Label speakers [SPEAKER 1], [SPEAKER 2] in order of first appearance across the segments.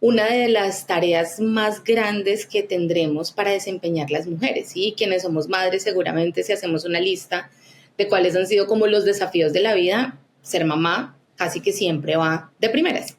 [SPEAKER 1] una de las tareas más grandes que tendremos para desempeñar las mujeres, ¿sí? Quienes somos madres, seguramente si hacemos una lista de cuáles han sido como los desafíos de la vida, ser mamá casi que siempre va de primeras.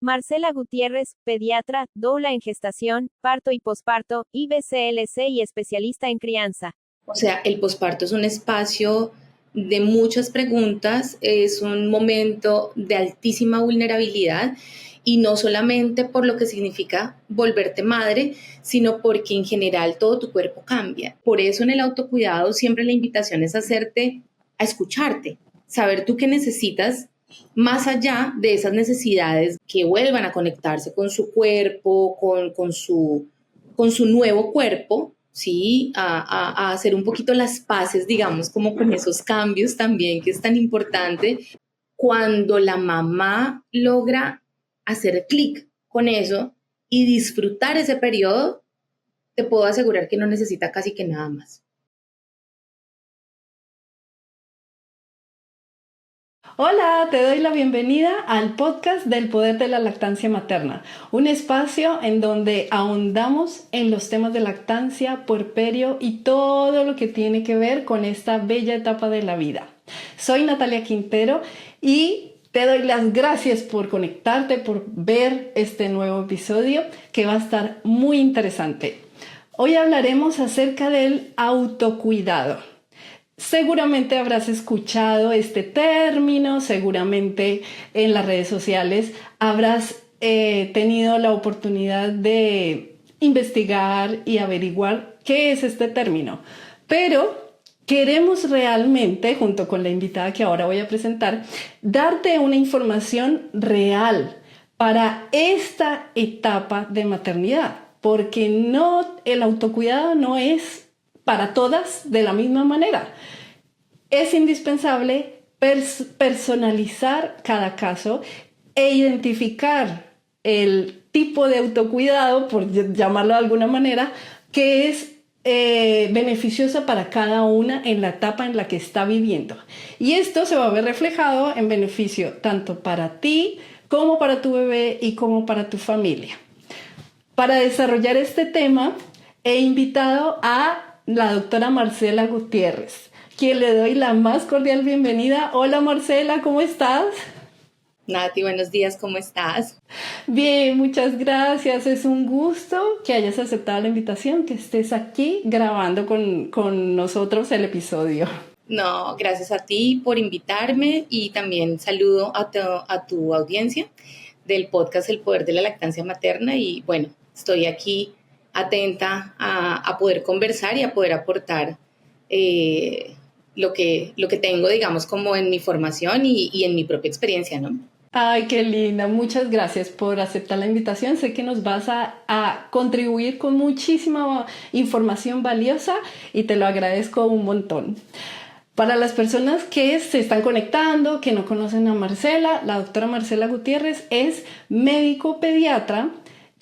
[SPEAKER 2] Marcela Gutiérrez, pediatra, doula en gestación, parto y posparto, IBCLC y especialista en crianza.
[SPEAKER 1] O sea, el posparto es un espacio de muchas preguntas, es un momento de altísima vulnerabilidad y no solamente por lo que significa volverte madre, sino porque en general todo tu cuerpo cambia. Por eso en el autocuidado siempre la invitación es hacerte a escucharte, saber tú qué necesitas más allá de esas necesidades que vuelvan a conectarse con su cuerpo, con su nuevo cuerpo, ¿sí? A hacer un poquito las paces, digamos, como con esos cambios también, que es tan importante. Cuando la mamá logra hacer clic con eso y disfrutar ese periodo, te puedo asegurar que no necesita casi que nada más.
[SPEAKER 3] Hola, te doy la bienvenida al podcast del poder de la lactancia materna, un espacio en donde ahondamos en los temas de lactancia, puerperio y todo lo que tiene que ver con esta bella etapa de la vida. Soy Natalia Quintero y te doy las gracias por conectarte, por ver este nuevo episodio que va a estar muy interesante. Hoy hablaremos acerca del autocuidado. Seguramente habrás escuchado este término, seguramente en las redes sociales habrás tenido la oportunidad de investigar y averiguar qué es este término. Pero queremos realmente, junto con la invitada que ahora voy a presentar, darte una información real para esta etapa de maternidad, porque el autocuidado no es para todas de la misma manera. Es indispensable personalizar cada caso e identificar el tipo de autocuidado, por llamarlo de alguna manera, que es beneficiosa para cada una en la etapa en la que está viviendo. Y esto se va a ver reflejado en beneficio tanto para ti como para tu bebé y como para tu familia. Para desarrollar este tema, he invitado a la doctora Marcela Gutiérrez, quien le doy la más cordial bienvenida. Hola Marcela, ¿cómo estás?
[SPEAKER 1] Nati, buenos días, ¿cómo estás?
[SPEAKER 3] Bien, muchas gracias. Es un gusto que hayas aceptado la invitación, que estés aquí grabando con nosotros el episodio.
[SPEAKER 1] No, gracias a ti por invitarme y también saludo a tu audiencia del podcast El Poder de la Lactancia Materna y bueno, estoy aquí atenta a poder conversar y a poder aportar lo que tengo, digamos, como en mi formación y en mi propia experiencia, ¿no?
[SPEAKER 3] Ay, qué linda. Muchas gracias por aceptar la invitación. Sé que nos vas a contribuir con muchísima información valiosa y te lo agradezco un montón. Para las personas que se están conectando, que no conocen a Marcela, la doctora Marcela Gutiérrez es médico pediatra,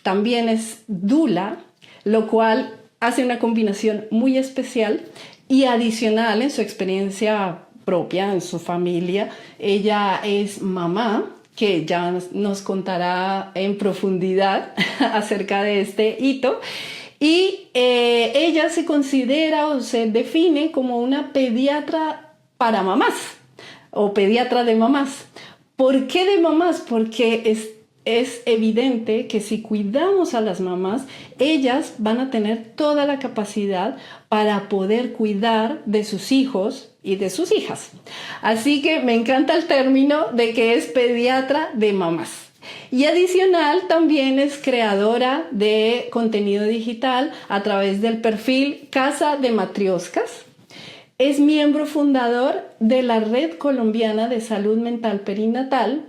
[SPEAKER 3] también es doula, lo cual hace una combinación muy especial y adicional en su experiencia propia, en su familia. Ella es mamá, que ya nos contará en profundidad acerca de este hito. Y ella se considera o se define como una pediatra para mamás o pediatra de mamás. ¿Por qué de mamás? Porque es evidente que si cuidamos a las mamás, ellas van a tener toda la capacidad para poder cuidar de sus hijos y de sus hijas. Así que me encanta el término de que es pediatra de mamás. Y adicional también es creadora de contenido digital a través del perfil Casa de Matrioscas. Es miembro fundador de la Red Colombiana de Salud Mental Perinatal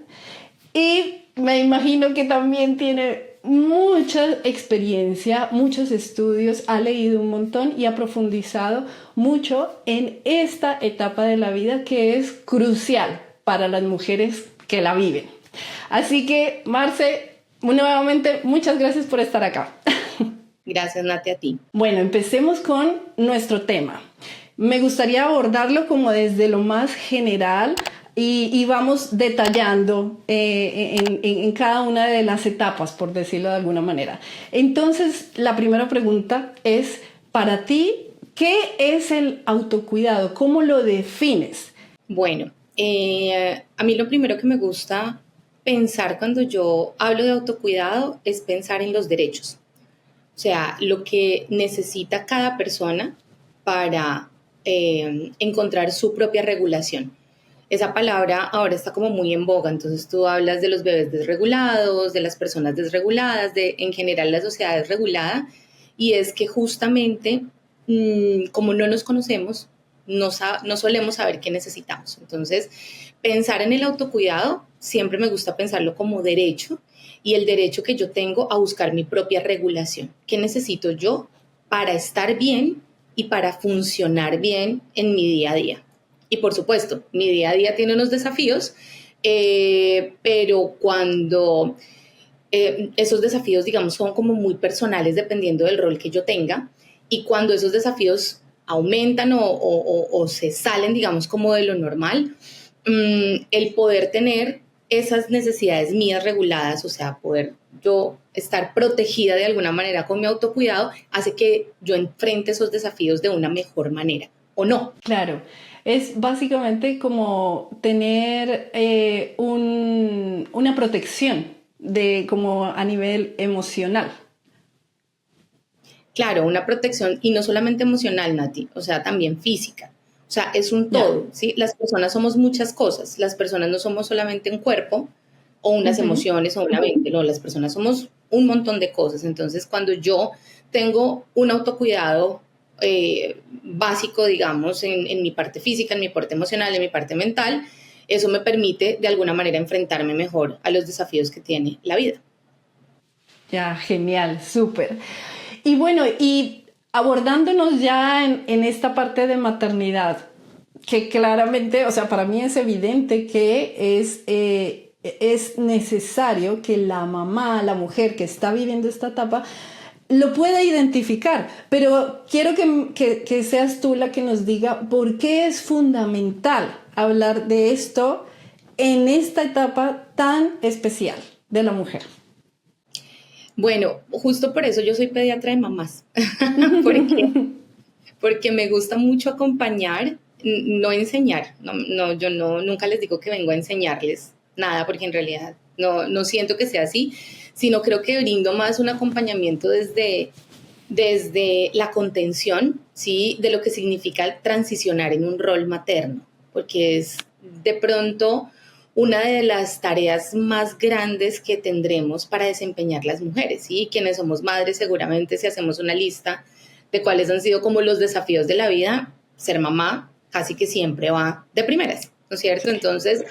[SPEAKER 3] y me imagino que también tiene mucha experiencia, muchos estudios, ha leído un montón y ha profundizado mucho en esta etapa de la vida que es crucial para las mujeres que la viven. Así que, Marce, nuevamente, muchas gracias por estar acá.
[SPEAKER 1] Gracias, Nati, a ti.
[SPEAKER 3] Bueno, empecemos con nuestro tema. Me gustaría abordarlo como desde lo más general y vamos detallando en cada una de las etapas, por decirlo de alguna manera. Entonces, la primera pregunta es, para ti, ¿qué es el autocuidado? ¿Cómo lo defines?
[SPEAKER 1] Bueno, a mí lo primero que me gusta pensar cuando yo hablo de autocuidado es pensar en los derechos. O sea, lo que necesita cada persona para encontrar su propia regulación. Esa palabra ahora está como muy en boga, entonces tú hablas de los bebés desregulados, de las personas desreguladas, de en general la sociedad desregulada, y es que justamente como no nos conocemos, no solemos saber qué necesitamos. Entonces, pensar en el autocuidado siempre me gusta pensarlo como derecho, y el derecho que yo tengo a buscar mi propia regulación. ¿Qué necesito yo para estar bien y para funcionar bien en mi día a día? Y por supuesto, mi día a día tiene unos desafíos, pero cuando esos desafíos, digamos, son como muy personales dependiendo del rol que yo tenga, y cuando esos desafíos aumentan o se salen, digamos, como de lo normal, el poder tener esas necesidades mías reguladas, o sea, poder yo estar protegida de alguna manera con mi autocuidado, hace que yo enfrente esos desafíos de una mejor manera, ¿o no?
[SPEAKER 3] Claro, es básicamente como tener una protección de como a nivel emocional.
[SPEAKER 1] Claro, una protección y no solamente emocional, Nati, o sea, también física. O sea, es un
[SPEAKER 3] Ya.
[SPEAKER 1] todo, ¿sí? Las personas somos muchas cosas. Las personas no somos solamente un cuerpo o unas
[SPEAKER 3] Ujú.
[SPEAKER 1] emociones o una mente, no, las personas somos un montón de cosas. Entonces, cuando yo tengo un autocuidado básico, digamos, en mi parte física, en mi parte emocional, en mi parte mental, eso me permite de alguna manera enfrentarme mejor a los desafíos que tiene la vida.
[SPEAKER 3] Ya, genial, súper. Y bueno, y abordándonos ya en esta parte de maternidad, que claramente, o sea, para mí es evidente que es necesario que la mamá, la mujer que está viviendo esta etapa, lo pueda identificar, pero quiero que seas tú la que nos diga por qué es fundamental hablar de esto en esta etapa tan especial de la mujer.
[SPEAKER 1] Bueno, justo por eso yo soy pediatra de mamás, porque, porque me gusta mucho acompañar, no enseñar. Yo nunca les digo que vengo a enseñarles nada, porque en realidad no siento que sea así, sino creo que brindo más un acompañamiento desde la contención, ¿sí? De lo que significa transicionar en un rol materno, porque es de pronto una de las tareas más grandes que tendremos para desempeñar las mujeres, ¿sí? Quienes somos madres, seguramente si hacemos una lista de cuáles han sido como los desafíos de la vida, ser mamá casi que siempre va de primeras, ¿no es cierto? Entonces,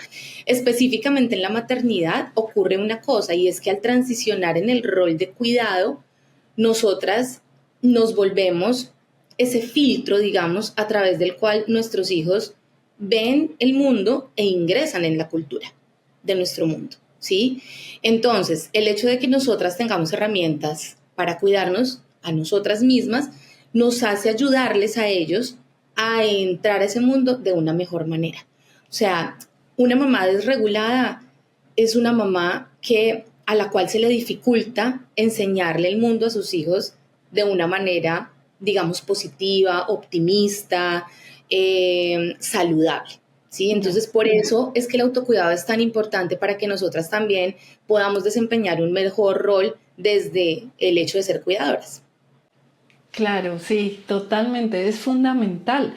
[SPEAKER 1] específicamente en la maternidad ocurre una cosa, y es que al transicionar en el rol de cuidado, nosotras nos volvemos ese filtro, digamos, a través del cual nuestros hijos ven el mundo e ingresan en la cultura de nuestro mundo, ¿sí? Entonces, el hecho de que nosotras tengamos herramientas para cuidarnos a nosotras mismas nos hace ayudarles a ellos a entrar a ese mundo de una mejor manera. O sea, una mamá desregulada es una mamá a la cual se le dificulta enseñarle el mundo a sus hijos de una manera, digamos, positiva, optimista, saludable. ¿Sí? Entonces, por eso es que el autocuidado es tan importante, para que nosotras también podamos desempeñar un mejor rol desde el hecho de ser cuidadoras.
[SPEAKER 3] Claro, sí, totalmente, es fundamental.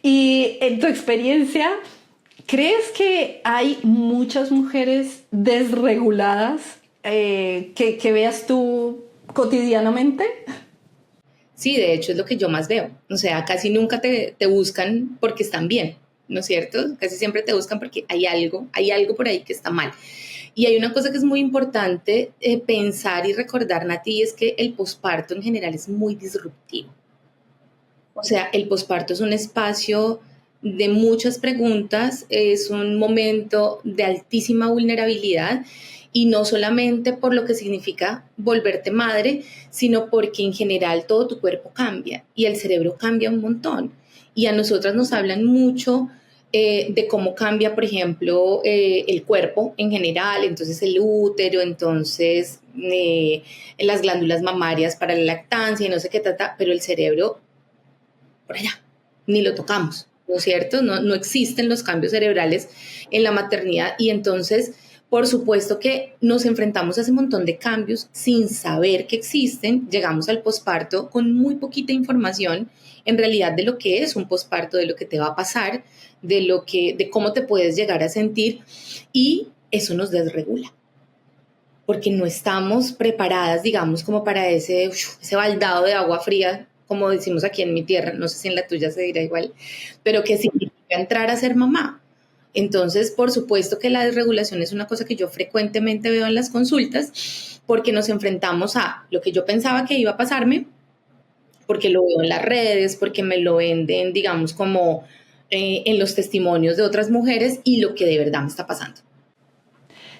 [SPEAKER 3] Y en tu experiencia, ¿crees que hay muchas mujeres desreguladas que veas tú cotidianamente?
[SPEAKER 1] Sí, de hecho es lo que yo más veo. O sea, casi nunca te buscan porque están bien, ¿no es cierto? Casi siempre te buscan porque hay algo por ahí que está mal. Y hay una cosa que es muy importante pensar y recordar, Nati, y es que el posparto en general es muy disruptivo. O sea, el posparto es un espacio de muchas preguntas, es un momento de altísima vulnerabilidad, y no solamente por lo que significa volverte madre, sino porque en general todo tu cuerpo cambia y el cerebro cambia un montón. Y a nosotras nos hablan mucho de cómo cambia, por ejemplo, el cuerpo en general, entonces el útero, entonces las glándulas mamarias para la lactancia y no sé qué trata, pero el cerebro, por allá, ni lo tocamos, ¿no es cierto? No existen los cambios cerebrales en la maternidad y entonces, por supuesto que nos enfrentamos a ese montón de cambios sin saber que existen, llegamos al posparto con muy poquita información en realidad de lo que es un posparto, de lo que te va a pasar, de cómo te puedes llegar a sentir y eso nos desregula porque no estamos preparadas, digamos, como para ese baldado de agua fría, como decimos aquí en mi tierra, no sé si en la tuya se dirá igual, pero que significa entrar a ser mamá. Entonces, por supuesto que la desregulación es una cosa que yo frecuentemente veo en las consultas, porque nos enfrentamos a lo que yo pensaba que iba a pasarme, porque lo veo en las redes, porque me lo venden, digamos, como en los testimonios de otras mujeres y lo que de verdad me está pasando.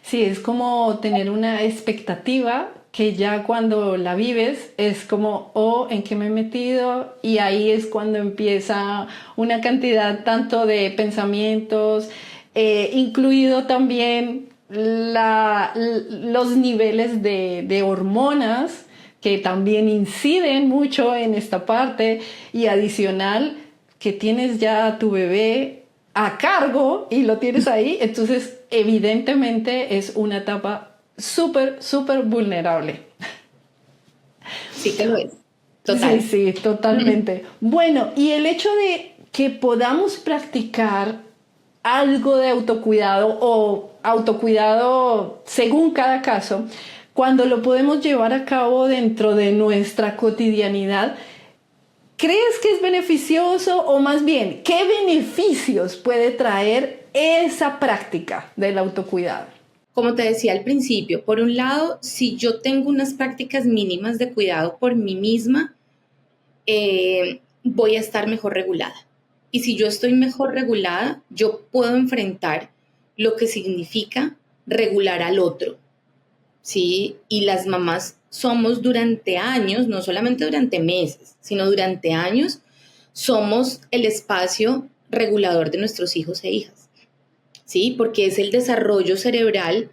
[SPEAKER 3] Sí, es como tener una expectativa que ya cuando la vives es como, oh, ¿en qué me he metido? Y ahí es cuando empieza una cantidad tanto de pensamientos, incluido también los niveles de hormonas que también inciden mucho en esta parte y adicional que tienes ya a tu bebé a cargo y lo tienes ahí, entonces evidentemente es una etapa súper, súper vulnerable.
[SPEAKER 1] Sí que lo es. Total.
[SPEAKER 3] Sí, totalmente. Bueno, y el hecho de que podamos practicar algo de autocuidado o autocuidado según cada caso, cuando lo podemos llevar a cabo dentro de nuestra cotidianidad, ¿crees que es beneficioso o más bien, qué beneficios puede traer esa práctica del autocuidado?
[SPEAKER 1] Como te decía al principio, por un lado, si yo tengo unas prácticas mínimas de cuidado por mí misma, voy a estar mejor regulada. Y si yo estoy mejor regulada, yo puedo enfrentar lo que significa regular al otro, ¿sí? Y las mamás somos durante años, no solamente durante meses, sino durante años, somos el espacio regulador de nuestros hijos e hijas, ¿sí? Porque es el desarrollo cerebral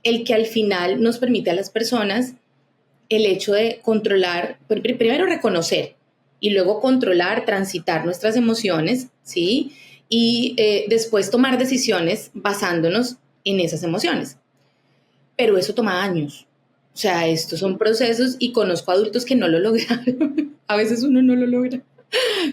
[SPEAKER 1] el que al final nos permite a las personas el hecho de controlar, primero reconocer y luego controlar, transitar nuestras emociones, ¿sí? Y después tomar decisiones basándonos en esas emociones. Pero eso toma años. O sea, estos son procesos y conozco adultos que no lo lograron. A veces uno no lo logra.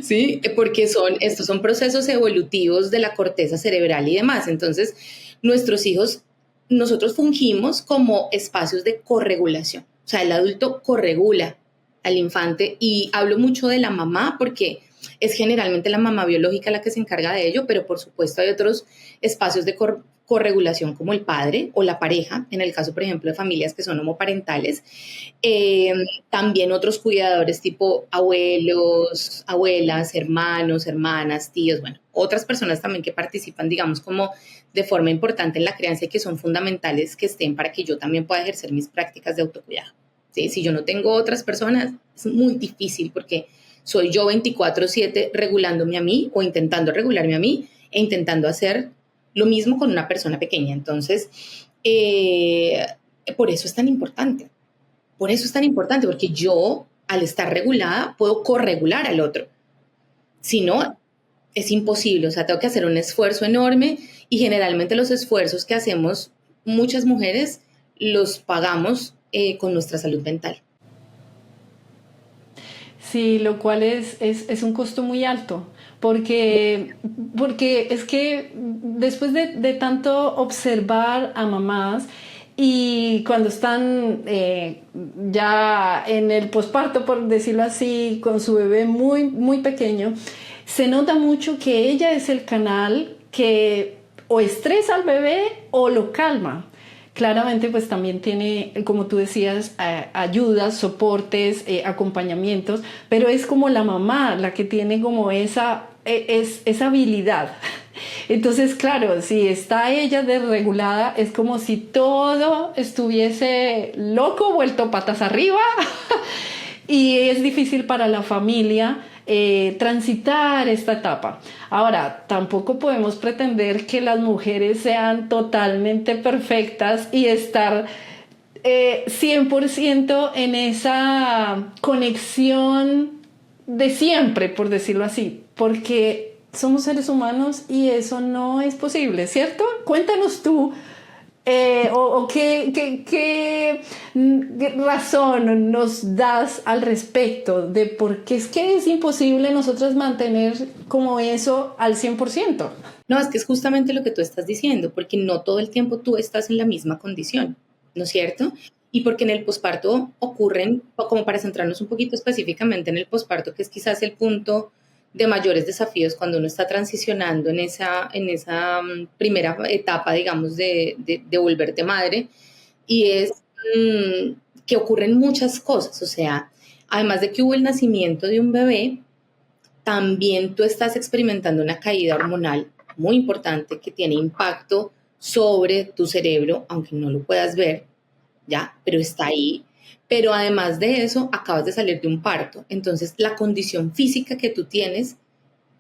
[SPEAKER 1] ¿Sí? Porque estos son procesos evolutivos de la corteza cerebral y demás. Entonces, nuestros hijos, nosotros fungimos como espacios de corregulación. O sea, el adulto corregula al infante y hablo mucho de la mamá porque es generalmente la mamá biológica la que se encarga de ello, pero por supuesto hay otros espacios de corregulación como el padre o la pareja, en el caso, por ejemplo, de familias que son homoparentales. También otros cuidadores tipo abuelos, abuelas, hermanos, hermanas, tíos, bueno, otras personas también que participan, digamos, como de forma importante en la crianza y que son fundamentales que estén para que yo también pueda ejercer mis prácticas de autocuidado. ¿Sí? Si yo no tengo otras personas, es muy difícil porque soy yo 24/7 regulándome a mí o intentando regularme a mí e intentando hacer lo mismo con una persona pequeña. Entonces, por eso es tan importante. Por eso es tan importante, porque yo, al estar regulada, puedo corregular al otro. Si no, es imposible. O sea, tengo que hacer un esfuerzo enorme y generalmente los esfuerzos que hacemos muchas mujeres los pagamos con nuestra salud mental.
[SPEAKER 3] Sí, lo cual es un costo muy alto, porque es que después de tanto observar a mamás y cuando están ya en el posparto, por decirlo así, con su bebé muy, muy pequeño, se nota mucho que ella es el canal que o estresa al bebé o lo calma. Claramente, pues también tiene, como tú decías, ayudas, soportes, acompañamientos, pero es como la mamá la que tiene como esa habilidad. Entonces, claro, si está ella desregulada, es como si todo estuviese loco, vuelto patas arriba, y es difícil para la familia transitar esta etapa. Ahora, tampoco podemos pretender que las mujeres sean totalmente perfectas y estar 100% en esa conexión de siempre, por decirlo así, porque somos seres humanos y eso no es posible, ¿cierto? Cuéntanos tú, qué razón nos das al respecto de por qué es que es imposible nosotros mantener como eso al 100%.
[SPEAKER 1] No, es que es justamente lo que tú estás diciendo, porque no todo el tiempo tú estás en la misma condición, ¿no es cierto? Y porque en el posparto ocurren, o como para centrarnos un poquito específicamente en el posparto, que es quizás el punto de mayores desafíos cuando uno está transicionando en esa primera etapa, digamos, de volverte madre, y es que ocurren muchas cosas, o sea, además de que hubo el nacimiento de un bebé, también tú estás experimentando una caída hormonal muy importante que tiene impacto sobre tu cerebro, aunque no lo puedas ver, ¿ya? Pero está ahí. Pero además de eso, acabas de salir de un parto. Entonces, la condición física que tú tienes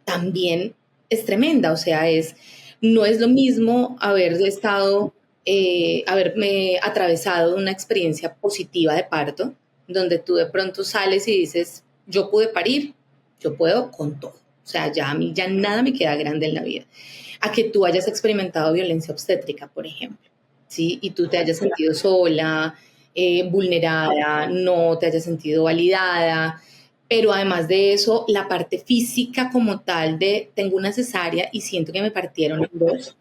[SPEAKER 1] también es tremenda. O sea, no es lo mismo haberme atravesado una experiencia positiva de parto, donde tú de pronto sales y dices, yo pude parir, yo puedo con todo. O sea, ya a mí ya nada me queda grande en la vida. A que tú hayas experimentado violencia obstétrica, por ejemplo, ¿sí? Y tú te hayas sentido sola, vulnerada, no te hayas sentido validada, pero además de eso, la parte física como tal de tengo una cesárea y siento que me partieron en dos,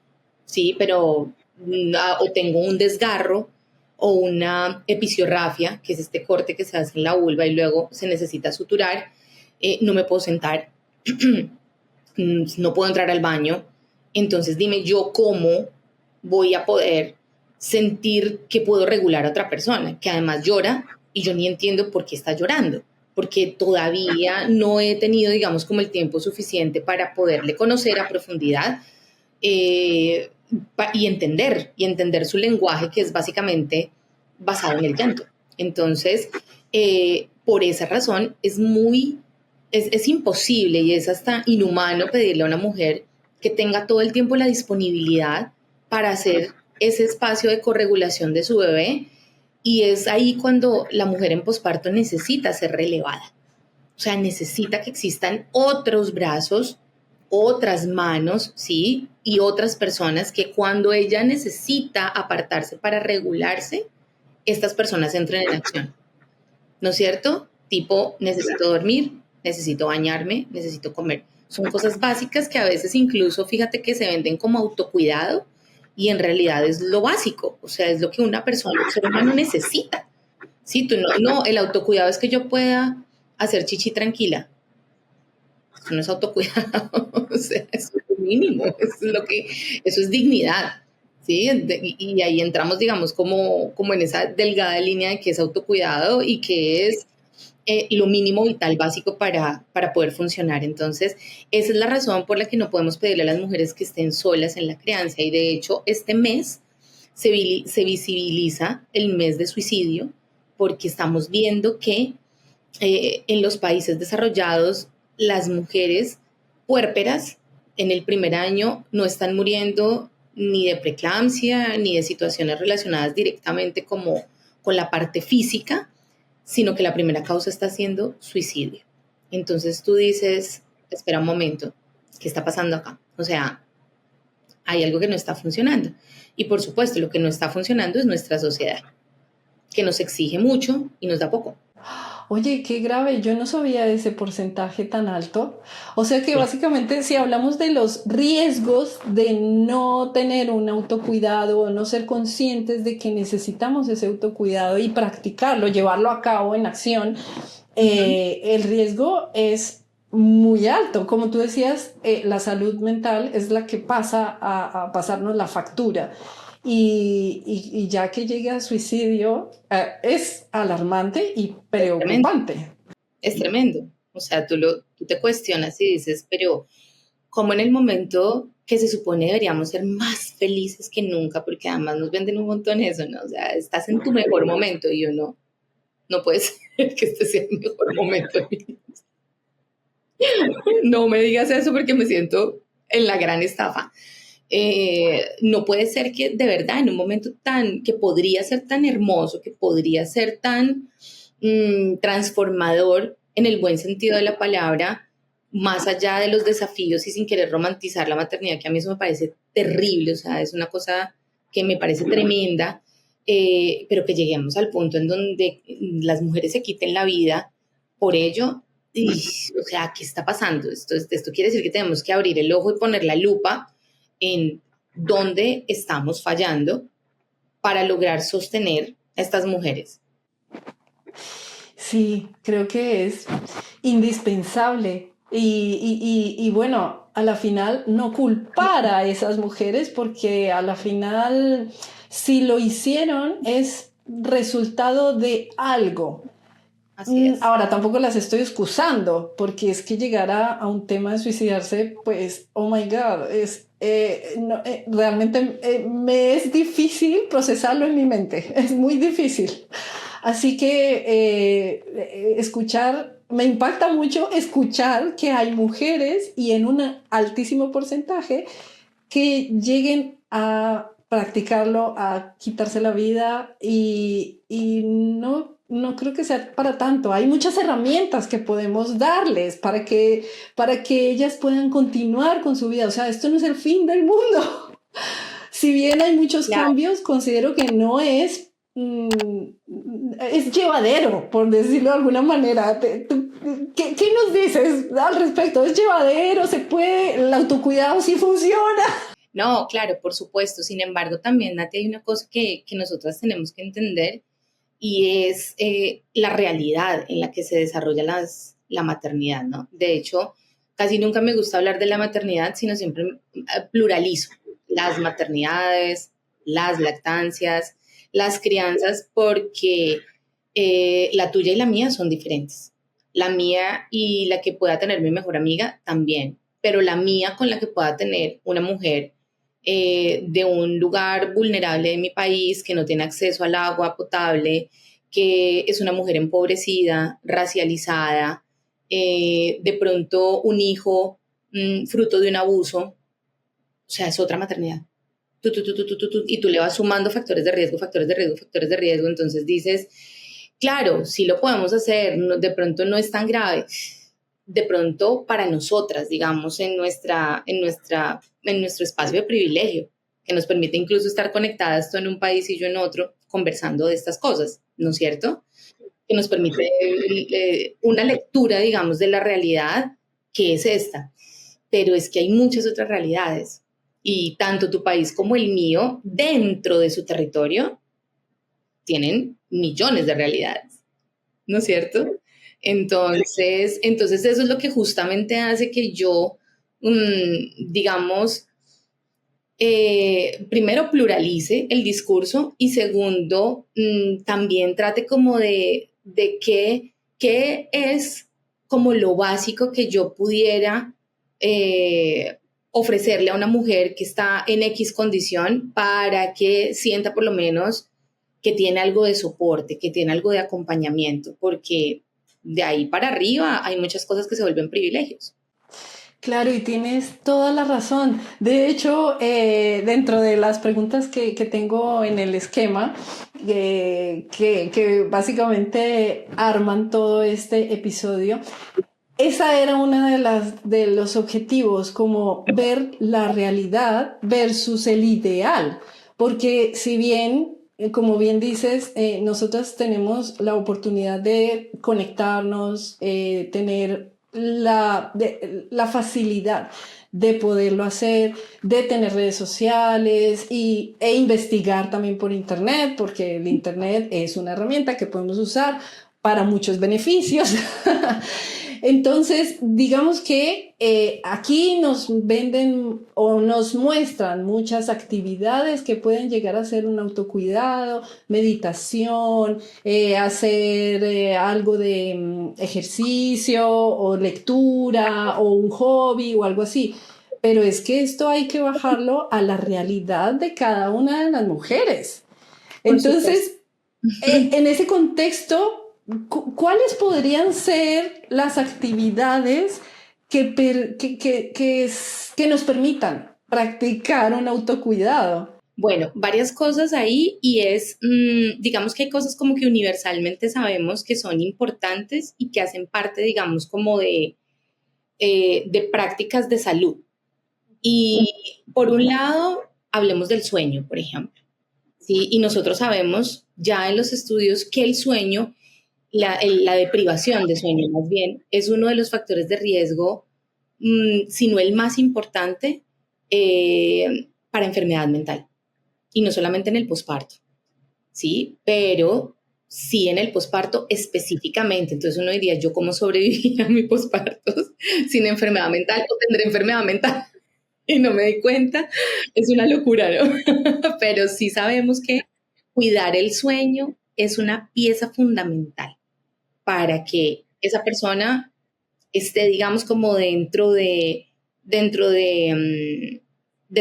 [SPEAKER 1] sí, pero o tengo un desgarro o una episciorrafia, que es este corte que se hace en la vulva y luego se necesita suturar, no me puedo sentar, no puedo entrar al baño, entonces dime yo cómo voy a poder sentir que puedo regular a otra persona, que además llora y yo ni entiendo por qué está llorando, porque todavía no he tenido, digamos, como el tiempo suficiente para poderle conocer a profundidad eh, y entender su lenguaje, que es básicamente basado en el llanto. Entonces, por esa razón, es imposible y es hasta inhumano pedirle a una mujer que tenga todo el tiempo la disponibilidad para hacer ese espacio de corregulación de su bebé, y es ahí cuando la mujer en posparto necesita ser relevada. O sea, necesita que existan otros brazos, otras manos, ¿sí? Y otras personas que cuando ella necesita apartarse para regularse, estas personas entren en acción, ¿no es cierto? Tipo, necesito dormir, necesito bañarme, necesito comer. Son cosas básicas que a veces incluso, fíjate que se venden como autocuidado y en realidad es lo básico, o sea, es lo que una persona, un ser humano necesita. Sí, tú no, el autocuidado es que yo pueda hacer chichi tranquila. Eso no es autocuidado, o sea, eso es lo mínimo, eso es dignidad, ¿sí? Y ahí entramos, digamos, como en esa delgada línea de que es autocuidado y que es lo mínimo vital básico para poder funcionar. Entonces, esa es la razón por la que no podemos pedirle a las mujeres que estén solas en la crianza. Y de hecho, este mes se visibiliza el mes de suicidio porque estamos viendo que en los países desarrollados las mujeres puérperas en el primer año no están muriendo ni de preeclampsia ni de situaciones relacionadas directamente como con la parte física, sino que la primera causa está siendo suicidio. Entonces tú dices, espera un momento, ¿qué está pasando acá? O sea, hay algo que no está funcionando. Y por supuesto, lo que no está funcionando es nuestra sociedad, que nos exige mucho y nos da poco.
[SPEAKER 3] Oye, qué grave, yo no sabía ese porcentaje tan alto. O sea que
[SPEAKER 1] Sí.
[SPEAKER 3] básicamente si hablamos de los riesgos de no tener un autocuidado o no ser conscientes de que necesitamos ese autocuidado y practicarlo, llevarlo a cabo en acción, el riesgo es muy alto. Como tú decías, la salud mental es la que pasa a pasarnos la factura. Y ya que llegue a suicidio, es alarmante y
[SPEAKER 1] Es tremendo.
[SPEAKER 3] preocupante.
[SPEAKER 1] Es tremendo. O sea, tú te cuestionas y dices, pero como en el momento que se supone deberíamos ser más felices que nunca, porque además nos venden un montón eso, ¿no? O sea, estás en tu mejor momento y yo no puede ser que este sea el mejor momento. No me digas eso porque me siento en la gran estafa. No puede ser que de verdad en un momento que podría ser tan hermoso, que podría ser tan transformador en el buen sentido de la palabra, más allá de los desafíos y sin querer romantizar la maternidad, que a mí eso me parece terrible, o sea, es una cosa que me parece tremenda, pero que lleguemos al punto en donde las mujeres se quiten la vida por ello. Y, o sea, ¿qué está pasando? Esto quiere decir que tenemos que abrir el ojo y poner la lupa en dónde estamos fallando para lograr sostener a estas mujeres.
[SPEAKER 3] Sí, creo que es indispensable. Y bueno, a la final no culpar a esas mujeres porque a la final si lo hicieron es resultado de algo.
[SPEAKER 1] Así es.
[SPEAKER 3] Ahora, tampoco las estoy excusando, porque es que llegar a un tema de suicidarse, pues, oh my God, realmente me es difícil procesarlo en mi mente, es muy difícil. Así que me impacta mucho escuchar que hay mujeres y en un altísimo porcentaje que lleguen a practicarlo, a quitarse la vida y no creo que sea para tanto. Hay muchas herramientas que podemos darles para que ellas puedan continuar con su vida. O sea, esto no es el fin del mundo. Si bien hay muchos cambios, considero que no es llevadero, por decirlo de alguna manera. ¿Qué nos dices al respecto? ¿Es llevadero? ¿Se puede? ¿El autocuidado sí funciona?
[SPEAKER 1] No, claro, por supuesto. Sin embargo, también, Nati, hay una cosa que nosotras tenemos que entender y es la realidad en la que se desarrolla la maternidad, ¿no? De hecho, casi nunca me gusta hablar de la maternidad, sino siempre pluralizo las maternidades, las lactancias, las crianzas, porque la tuya y la mía son diferentes. La mía y la que pueda tener mi mejor amiga también, pero la mía con la que pueda tener una mujer de un lugar vulnerable de mi país, que no tiene acceso al agua potable, que es una mujer empobrecida, racializada, de pronto un hijo fruto de un abuso, o sea, es otra maternidad. Y tú le vas sumando factores de riesgo, factores de riesgo, factores de riesgo, entonces dices, claro, sí lo podemos hacer, de pronto no es tan grave, de pronto para nosotras, digamos, en nuestro espacio de privilegio, que nos permite incluso estar conectadas, tú en un país y yo en otro, conversando de estas cosas, ¿no es cierto? Que nos permite una lectura, digamos, de la realidad que es esta. Pero es que hay muchas otras realidades y tanto tu país como el mío, dentro de su territorio, tienen millones de realidades, ¿no es cierto? Entonces eso es lo que justamente hace que yo, digamos, primero pluralice el discurso y segundo, también trate como de qué es como lo básico que yo pudiera ofrecerle a una mujer que está en X condición para que sienta por lo menos que tiene algo de soporte, que tiene algo de acompañamiento, porque de ahí para arriba hay muchas cosas que se vuelven privilegios.
[SPEAKER 3] Claro, y tienes toda la razón. De hecho, dentro de las preguntas que tengo en el esquema, que básicamente arman todo este episodio, esa era una de los objetivos, como ver la realidad versus el ideal. Porque si bien, como bien dices, nosotras tenemos la oportunidad de conectarnos, tener la facilidad de poderlo hacer, de tener redes sociales e investigar también por internet, porque el internet es una herramienta que podemos usar para muchos beneficios. Entonces, digamos que aquí nos venden o nos muestran muchas actividades que pueden llegar a ser un autocuidado, meditación, hacer algo de ejercicio o lectura o un hobby o algo así. Pero es que esto hay que bajarlo a la realidad de cada una de las mujeres. Entonces, en ese contexto, ¿cuáles podrían ser las actividades que nos permitan practicar un autocuidado.
[SPEAKER 1] Bueno, varias cosas ahí y es, digamos que hay cosas como que universalmente sabemos que son importantes y que hacen parte, digamos, como de prácticas de salud. Y por un lado, hablemos del sueño, por ejemplo, ¿sí? Y nosotros sabemos ya en los estudios que el sueño, la deprivación de sueño más bien, es uno de los factores de riesgo, si no el más importante, para enfermedad mental. Y no solamente en el posparto, ¿sí? Pero sí en el posparto específicamente. Entonces uno diría, ¿yo cómo sobreviví a mi posparto sin enfermedad mental o tendré enfermedad mental? Y no me di cuenta, es una locura, ¿no? Pero sí sabemos que cuidar el sueño es una pieza fundamental para que esa persona esté, digamos, como dentro de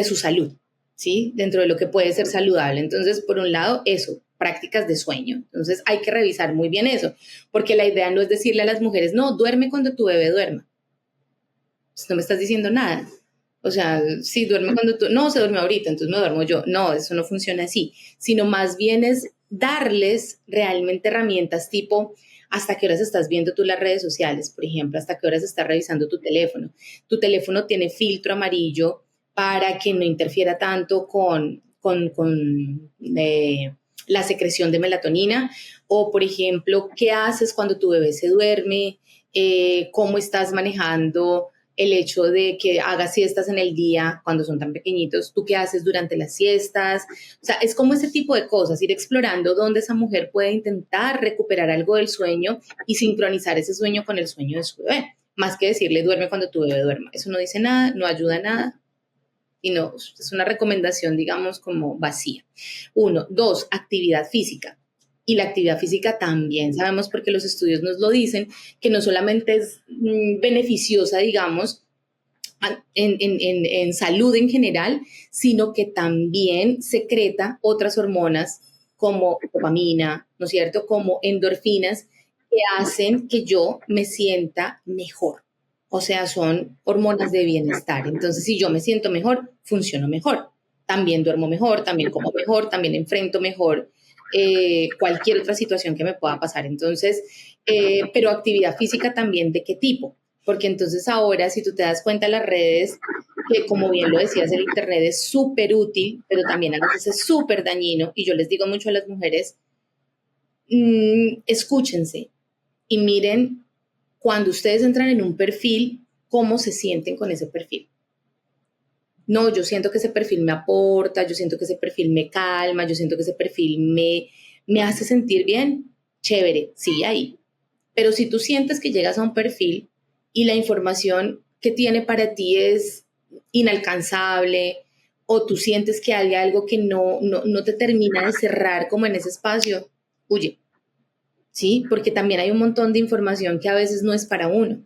[SPEAKER 1] su salud, ¿sí? Dentro de lo que puede ser saludable. Entonces, por un lado, eso, prácticas de sueño. Entonces, hay que revisar muy bien eso, porque la idea no es decirle a las mujeres, no, duerme cuando tu bebé duerma. Pues no me estás diciendo nada. O sea, sí, duerme cuando tú, no, se duerme ahorita, entonces me duermo yo. No, eso no funciona así, sino más bien es darles realmente herramientas tipo, ¿hasta qué horas estás viendo tú las redes sociales, por ejemplo? ¿Hasta qué horas estás revisando tu teléfono? Tu teléfono tiene filtro amarillo para que no interfiera tanto con la secreción de melatonina. O, por ejemplo, ¿qué haces cuando tu bebé se duerme? ¿Cómo estás manejando el hecho de que hagas siestas en el día cuando son tan pequeñitos? ¿Tú qué haces durante las siestas? O sea, es como ese tipo de cosas, ir explorando dónde esa mujer puede intentar recuperar algo del sueño y sincronizar ese sueño con el sueño de su bebé. Más que decirle, duerme cuando tu bebé duerma. Eso no dice nada, no ayuda a nada y no, es una recomendación, digamos, como vacía. 1, 2, actividad física. Y la actividad física también sabemos, porque los estudios nos lo dicen, que no solamente es beneficiosa, digamos, en salud en general, sino que también secreta otras hormonas como dopamina, ¿no es cierto? Como endorfinas que hacen que yo me sienta mejor. O sea, son hormonas de bienestar. Entonces, si yo me siento mejor, funciono mejor. También duermo mejor, también como mejor, también enfrento mejor cualquier otra situación que me pueda pasar. Entonces, pero actividad física también, ¿de qué tipo? Porque entonces ahora, si tú te das cuenta, las redes, que como bien lo decías, el Internet es súper útil, pero también a veces es súper dañino. Y yo les digo mucho a las mujeres, escúchense y miren cuando ustedes entran en un perfil, cómo se sienten con ese perfil. No, yo siento que ese perfil me aporta, yo siento que ese perfil me calma, yo siento que ese perfil me hace sentir bien, chévere, sigue ahí. Pero si tú sientes que llegas a un perfil y la información que tiene para ti es inalcanzable, o tú sientes que hay algo que no te termina de cerrar como en ese espacio, huye, ¿sí? Porque también hay un montón de información que a veces no es para uno,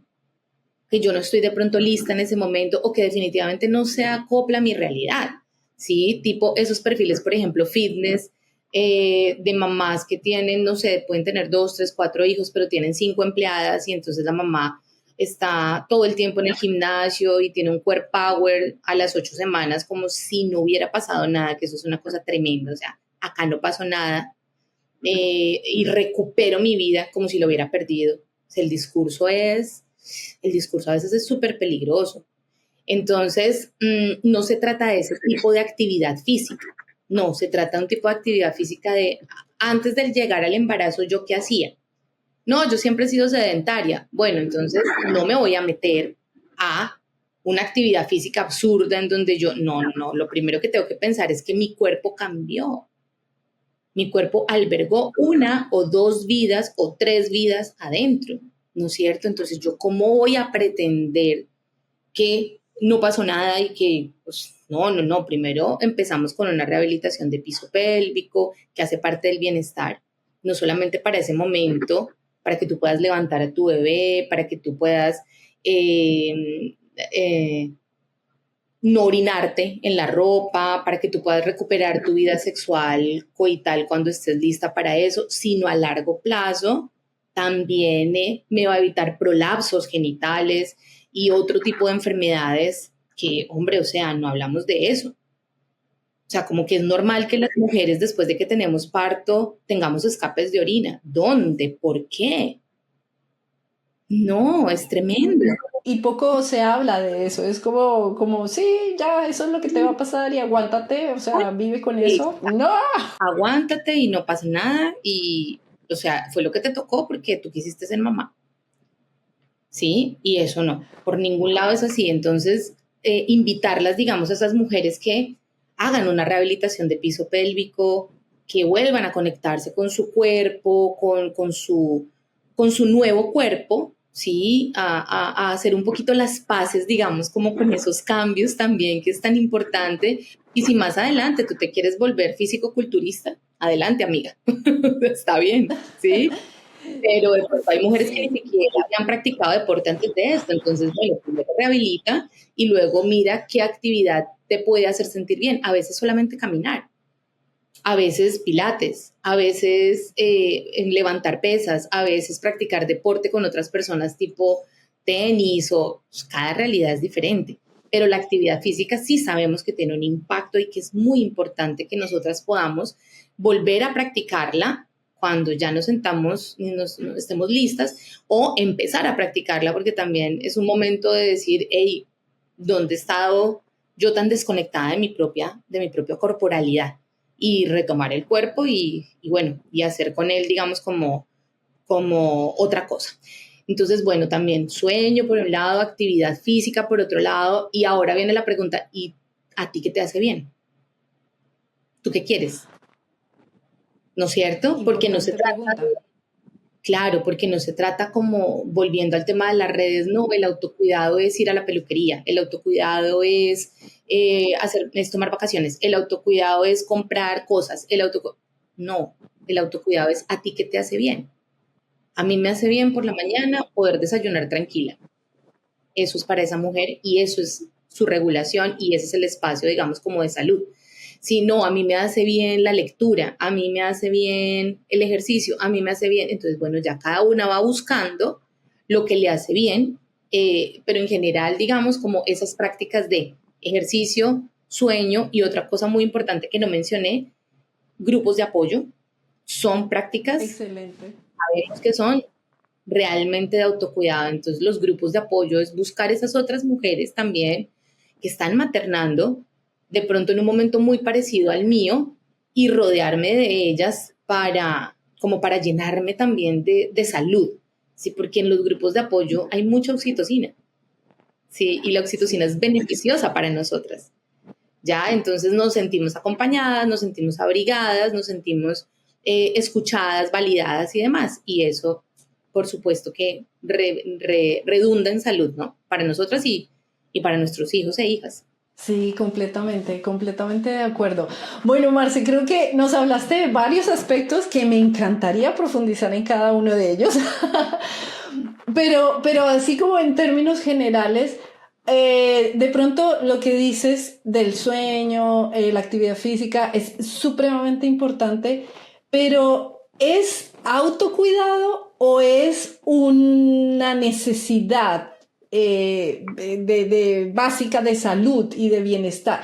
[SPEAKER 1] que yo no estoy de pronto lista en ese momento o que definitivamente no se acopla a mi realidad, ¿sí? Tipo esos perfiles, por ejemplo, fitness, de mamás que tienen, no sé, pueden tener 2, 3, 4 hijos, pero tienen 5 empleadas y entonces la mamá está todo el tiempo en el gimnasio y tiene un core power a las 8 semanas como si no hubiera pasado nada, que eso es una cosa tremenda, o sea, acá no pasó nada, y recupero mi vida como si lo hubiera perdido. O sea, el discurso a veces es súper peligroso. Entonces, no se trata de ese tipo de actividad física, no, se trata de un tipo de actividad física de, antes de llegar al embarazo, ¿yo qué hacía? No, yo siempre he sido sedentaria. Bueno, entonces no me voy a meter a una actividad física absurda en donde yo, no, lo primero que tengo que pensar es que mi cuerpo cambió. Mi cuerpo albergó 1 o 2 vidas o 3 vidas adentro, ¿no es cierto? Entonces, ¿yo cómo voy a pretender que no pasó nada y que, pues, no, primero empezamos con una rehabilitación de piso pélvico que hace parte del bienestar, no solamente para ese momento, para que tú puedas levantar a tu bebé, para que tú puedas no orinarte en la ropa, para que tú puedas recuperar tu vida sexual coital cuando estés lista para eso, sino a largo plazo también me va a evitar prolapsos genitales, y otro tipo de enfermedades que, hombre, o sea, no hablamos de eso. O sea, como que es normal que las mujeres después de que tenemos parto tengamos escapes de orina. ¿Dónde? ¿Por qué? No, es tremendo.
[SPEAKER 3] Y poco se habla de eso, es como, sí, ya, eso es lo que te va a pasar y aguántate, o sea, vive con eso. No,
[SPEAKER 1] Aguántate y no pasa nada y, o sea, fue lo que te tocó porque tú quisiste ser mamá, ¿sí? Y eso no, por ningún lado es así. Entonces, invitarlas, digamos, a esas mujeres que hagan una rehabilitación de piso pélvico, que vuelvan a conectarse con su cuerpo, con su nuevo cuerpo, ¿sí? A hacer un poquito las paces, digamos, como con esos cambios también, que es tan importante. Y si más adelante tú te quieres volver físico-culturista, adelante, amiga. Está bien, ¿sí? Pero de pronto hay mujeres que ni
[SPEAKER 3] sí.
[SPEAKER 1] siquiera habían practicado deporte antes de esto, entonces, bueno, primero rehabilita y luego mira qué actividad te puede hacer sentir bien. A veces solamente caminar, a veces pilates, a veces en levantar pesas, a veces practicar deporte con otras personas tipo tenis o pues, cada realidad es diferente. Pero la actividad física sí sabemos que tiene un impacto y que es muy importante que nosotras podamos volver a practicarla cuando ya nos sentamos y nos estemos listas o empezar a practicarla porque también es un momento de decir, hey, ¿dónde he estado yo tan desconectada de mi propia corporalidad? Y retomar el cuerpo y bueno, y hacer con él, digamos, como otra cosa. Entonces, bueno, también sueño por un lado, actividad física por otro lado, y ahora viene la pregunta, ¿y a ti qué te hace bien? ¿Tú qué quieres? ¿No es cierto? Porque no se
[SPEAKER 3] Importante
[SPEAKER 1] trata,
[SPEAKER 3] pregunta.
[SPEAKER 1] claro, porque no se trata como, volviendo al tema de las redes, no, el autocuidado es ir a la peluquería, el autocuidado es tomar vacaciones, el autocuidado es comprar cosas, no, el autocuidado es a ti qué te hace bien. A mí me hace bien por la mañana poder desayunar tranquila. Eso es para esa mujer y eso es su regulación y ese es el espacio, digamos, como de salud. Si no, a mí me hace bien la lectura, a mí me hace bien el ejercicio, a mí me hace bien, entonces, bueno, ya cada una va buscando lo que le hace bien, pero en general, digamos, como esas prácticas de ejercicio, sueño y otra cosa muy importante que no mencioné, grupos de apoyo, son prácticas,
[SPEAKER 3] Excelente.
[SPEAKER 1] sabemos que son realmente de autocuidado. Entonces, los grupos de apoyo es buscar esas otras mujeres también que están maternando, de pronto en un momento muy parecido al mío, y rodearme de ellas como para llenarme también de salud, ¿sí? Porque en los grupos de apoyo hay mucha oxitocina, ¿sí? Y la oxitocina
[SPEAKER 3] Sí.
[SPEAKER 1] es beneficiosa para nosotras, ¿ya? Entonces nos sentimos acompañadas, nos sentimos abrigadas, nos sentimos escuchadas, validadas y demás. Y eso, por supuesto, que redunda en salud, ¿no? Para nosotras y para nuestros hijos e hijas.
[SPEAKER 3] Sí, completamente de acuerdo. Bueno, Marce, creo que nos hablaste de varios aspectos que me encantaría profundizar en cada uno de ellos. Pero así como en términos generales, de pronto lo que dices del sueño, la actividad física es supremamente importante, pero ¿es autocuidado o es una necesidad básica de salud y de bienestar?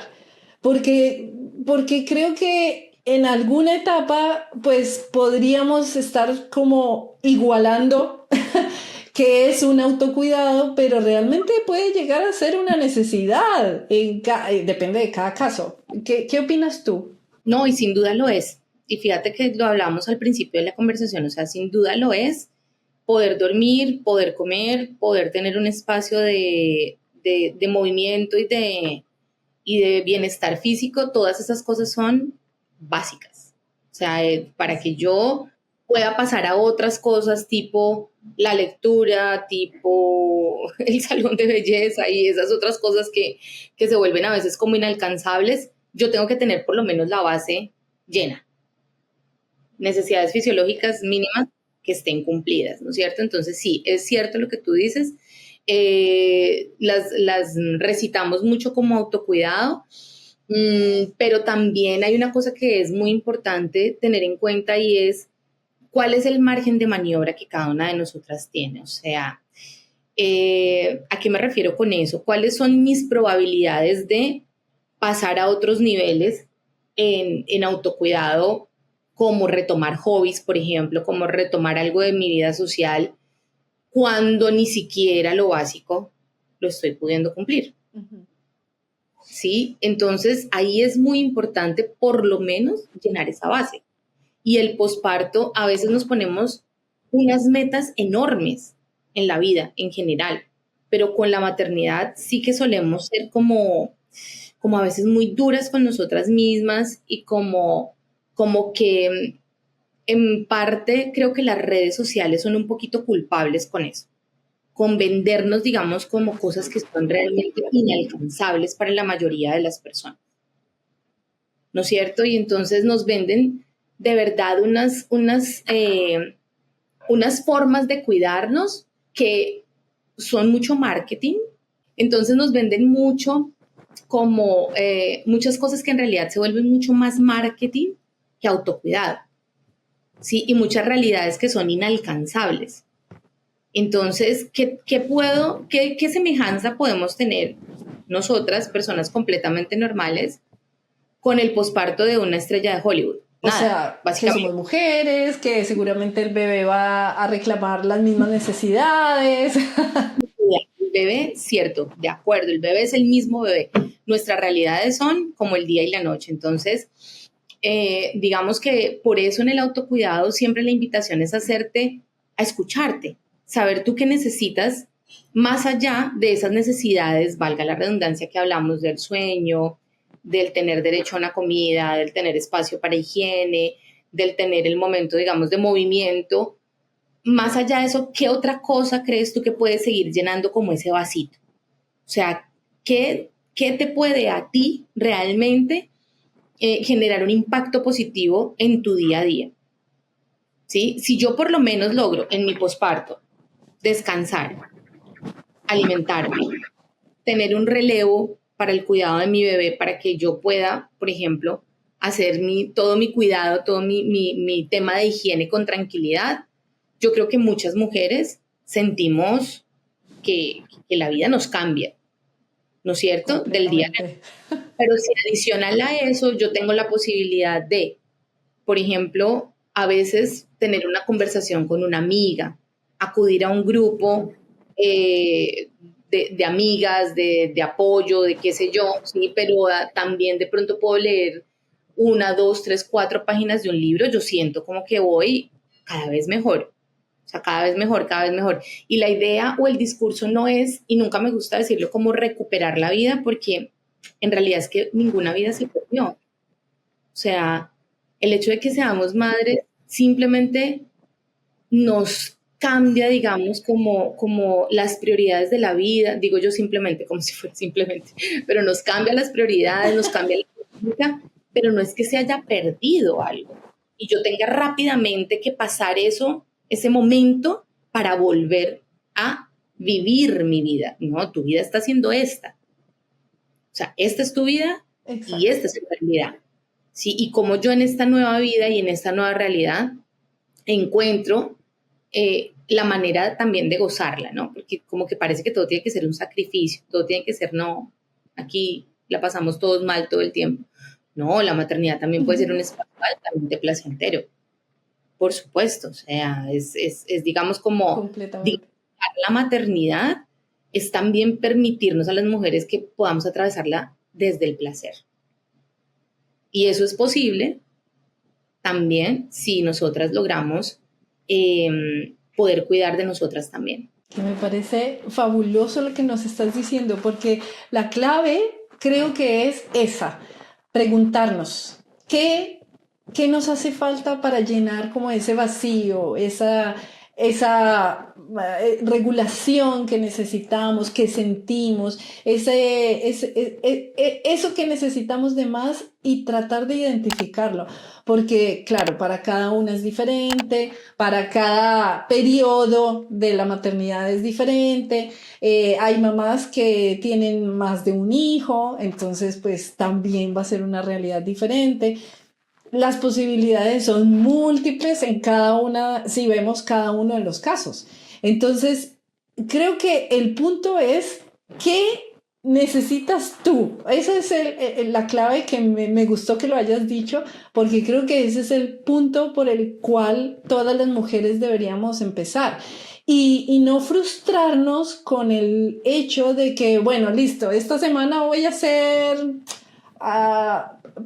[SPEAKER 3] Porque, porque creo que en alguna etapa pues podríamos estar como igualando que es un autocuidado, pero realmente puede llegar a ser una necesidad. Depende de cada caso. ¿Qué opinas tú?
[SPEAKER 1] No, y sin duda lo es. Y fíjate que lo hablamos al principio de la conversación, o sea, sin duda lo es. Poder dormir, poder comer, poder tener un espacio de movimiento y de bienestar físico, todas esas cosas son básicas. O sea, para que yo pueda pasar a otras cosas tipo la lectura, tipo el salón de belleza y esas otras cosas que se vuelven a veces como inalcanzables, yo tengo que tener por lo menos la base llena, necesidades fisiológicas mínimas que estén cumplidas, ¿no es cierto? Entonces sí, es cierto lo que tú dices, las recitamos mucho como autocuidado, pero también hay una cosa que es muy importante tener en cuenta y es cuál es el margen de maniobra que cada una de nosotras tiene. O sea, ¿A qué me refiero con eso? ¿Cuáles son mis probabilidades de pasar a otros niveles en autocuidado, como retomar hobbies, por ejemplo, como retomar algo de mi vida social, cuando ni siquiera lo básico lo estoy pudiendo cumplir?
[SPEAKER 3] Ujú.
[SPEAKER 1] ¿Sí? Entonces ahí es muy importante por lo menos llenar esa base. Y el posparto, a veces nos ponemos unas metas enormes en la vida en general, pero con la maternidad sí que solemos ser como a veces muy duras con nosotras mismas y como que en parte creo que las redes sociales son un poquito culpables con eso, con vendernos, digamos, como cosas que son realmente inalcanzables para la mayoría de las personas, ¿no es cierto? Y entonces nos venden de verdad unas formas de cuidarnos que son mucho marketing. Entonces nos venden mucho como muchas cosas que en realidad se vuelven mucho más marketing que autocuidado, ¿sí? Y muchas realidades que son inalcanzables. Entonces, qué semejanza podemos tener nosotras, personas completamente normales, con el posparto de una estrella de Hollywood?
[SPEAKER 3] O
[SPEAKER 1] Nada,
[SPEAKER 3] sea, que somos
[SPEAKER 1] básicamente.
[SPEAKER 3] mujeres, que seguramente el bebé va a reclamar las mismas necesidades.
[SPEAKER 1] El bebé, cierto, de acuerdo, el bebé es el mismo bebé. Nuestras realidades son como el día y la noche. Entonces, digamos que por eso en el autocuidado siempre la invitación es hacerte a escucharte, saber tú qué necesitas más allá de esas necesidades, valga la redundancia que hablamos del sueño, del tener derecho a una comida, del tener espacio para higiene, del tener el momento, digamos, de movimiento. Más allá de eso, ¿qué otra cosa crees tú que puedes seguir llenando como ese vasito? O sea, ¿qué te puede a ti realmente generar un impacto positivo en tu día a día? ¿Sí? Si yo por lo menos logro en mi posparto descansar, alimentarme, tener un relevo para el cuidado de mi bebé, para que yo pueda, por ejemplo, hacer todo mi cuidado, todo mi tema de higiene con tranquilidad, yo creo que muchas mujeres sentimos que la vida nos cambia, ¿no es cierto? Del día a la
[SPEAKER 3] Completamente.
[SPEAKER 1] noche. Pero si adicional a eso yo tengo la posibilidad de, por ejemplo, a veces tener una conversación con una amiga, acudir a un grupo de amigas, de apoyo, de qué sé yo, ¿sí? Pero también de pronto puedo leer una, dos, tres, cuatro páginas de un libro, yo siento como que voy cada vez mejor. O sea, cada vez mejor, cada vez mejor. Y la idea o el discurso no es, y nunca me gusta decirlo, como recuperar la vida, porque en realidad es que ninguna vida se perdió. O sea, el hecho de que seamos madres simplemente nos cambia, digamos, como las prioridades de la vida, digo yo simplemente, como si fuera simplemente, pero nos cambia las prioridades, nos cambia la política, pero no es que se haya perdido algo y yo tenga rápidamente que pasar eso, ese momento para volver a vivir mi vida. No, tu vida está siendo esta. O sea, esta es tu vida y
[SPEAKER 3] Exacto.
[SPEAKER 1] esta es tu realidad. ¿Sí? Y como yo en esta nueva vida y en esta nueva realidad encuentro la manera también de gozarla, ¿no? Porque como que parece que todo tiene que ser un sacrificio, todo tiene que ser, no, aquí la pasamos todos mal todo el tiempo. No, la maternidad también puede ser un espacio altamente placentero, por supuesto. O sea, es digamos, como
[SPEAKER 3] Completamente.
[SPEAKER 1] dignificar la maternidad, es también permitirnos a las mujeres que podamos atravesarla desde el placer. Y eso es posible también si nosotras logramos poder cuidar de nosotras también.
[SPEAKER 3] Que me parece fabuloso lo que nos estás diciendo, porque la clave creo que es esa, preguntarnos, ¿qué nos hace falta para llenar como ese vacío, esa regulación que necesitamos, que sentimos, eso que necesitamos de más y tratar de identificarlo? Porque, claro, para cada una es diferente, para cada periodo de la maternidad es diferente. Hay mamás que tienen más de un hijo, entonces pues también va a ser una realidad diferente. Las posibilidades son múltiples en cada una, si vemos cada uno de los casos. Entonces, creo que el punto es ¿qué necesitas tú? Esa es la clave que me gustó que lo hayas dicho, porque creo que ese es el punto por el cual todas las mujeres deberíamos empezar. Y no frustrarnos con el hecho de que, bueno, listo, esta semana voy a hacer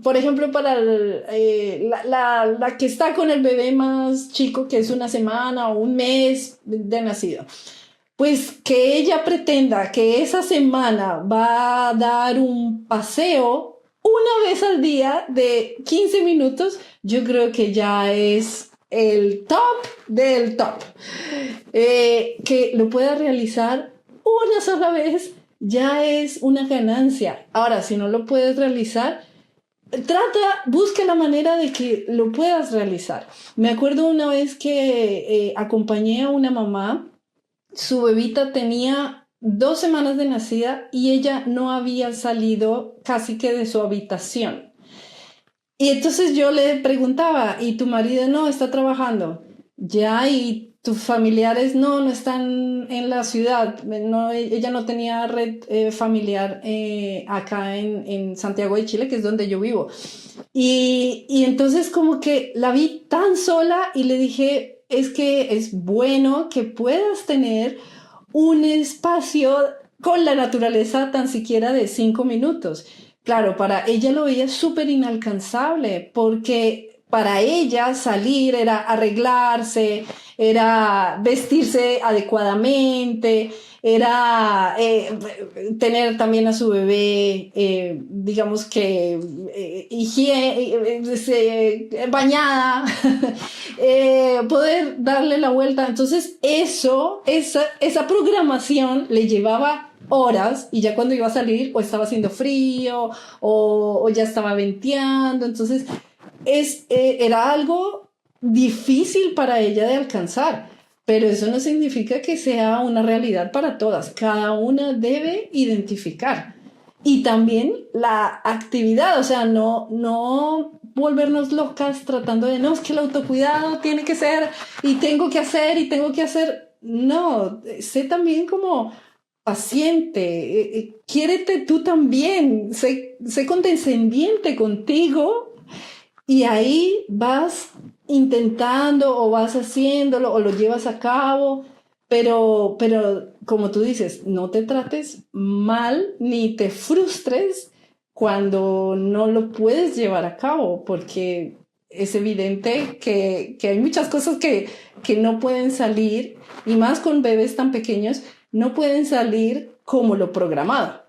[SPEAKER 3] por ejemplo, para la que está con el bebé más chico, que es una semana o un mes de nacido, pues que ella pretenda que esa semana va a dar un paseo una vez al día de 15 minutos, yo creo que ya es el top del top. Que lo pueda realizar una sola vez ya es una ganancia. Ahora, si no lo puedes realizar, busca la manera de que lo puedas realizar. Me acuerdo una vez que acompañé a una mamá, su bebita tenía 2 semanas de nacida y ella no había salido casi que de su habitación. Y entonces yo le preguntaba, ¿y tu marido no está trabajando? Ya, ¿y tus familiares no están en la ciudad? No, ella no tenía red familiar acá en Santiago de Chile, que es donde yo vivo. Y entonces como que la vi tan sola y le dije, es que es bueno que puedas tener un espacio con la naturaleza tan siquiera de 5 minutos. Claro, para ella lo veía súper inalcanzable porque para ella salir era arreglarse, era vestirse adecuadamente, era tener también a su bebé, digamos que bañada, poder darle la vuelta. Entonces esa programación le llevaba horas y ya cuando iba a salir o estaba haciendo frío o ya estaba venteando. Entonces era algo difícil para ella de alcanzar. Pero eso no significa que sea una realidad para todas. Cada una debe identificar. Y también la actividad, o sea, no volvernos locas tratando de, no, es que el autocuidado tiene que ser, y tengo que hacer, y tengo que hacer. No, sé también como paciente, quiérete tú también, sé condescendiente contigo y ahí vas intentando o vas haciéndolo o lo llevas a cabo, pero como tú dices, no te trates mal ni te frustres cuando no lo puedes llevar a cabo, porque es evidente que hay muchas cosas que no pueden salir, y más con bebés tan pequeños, no pueden salir como lo programado.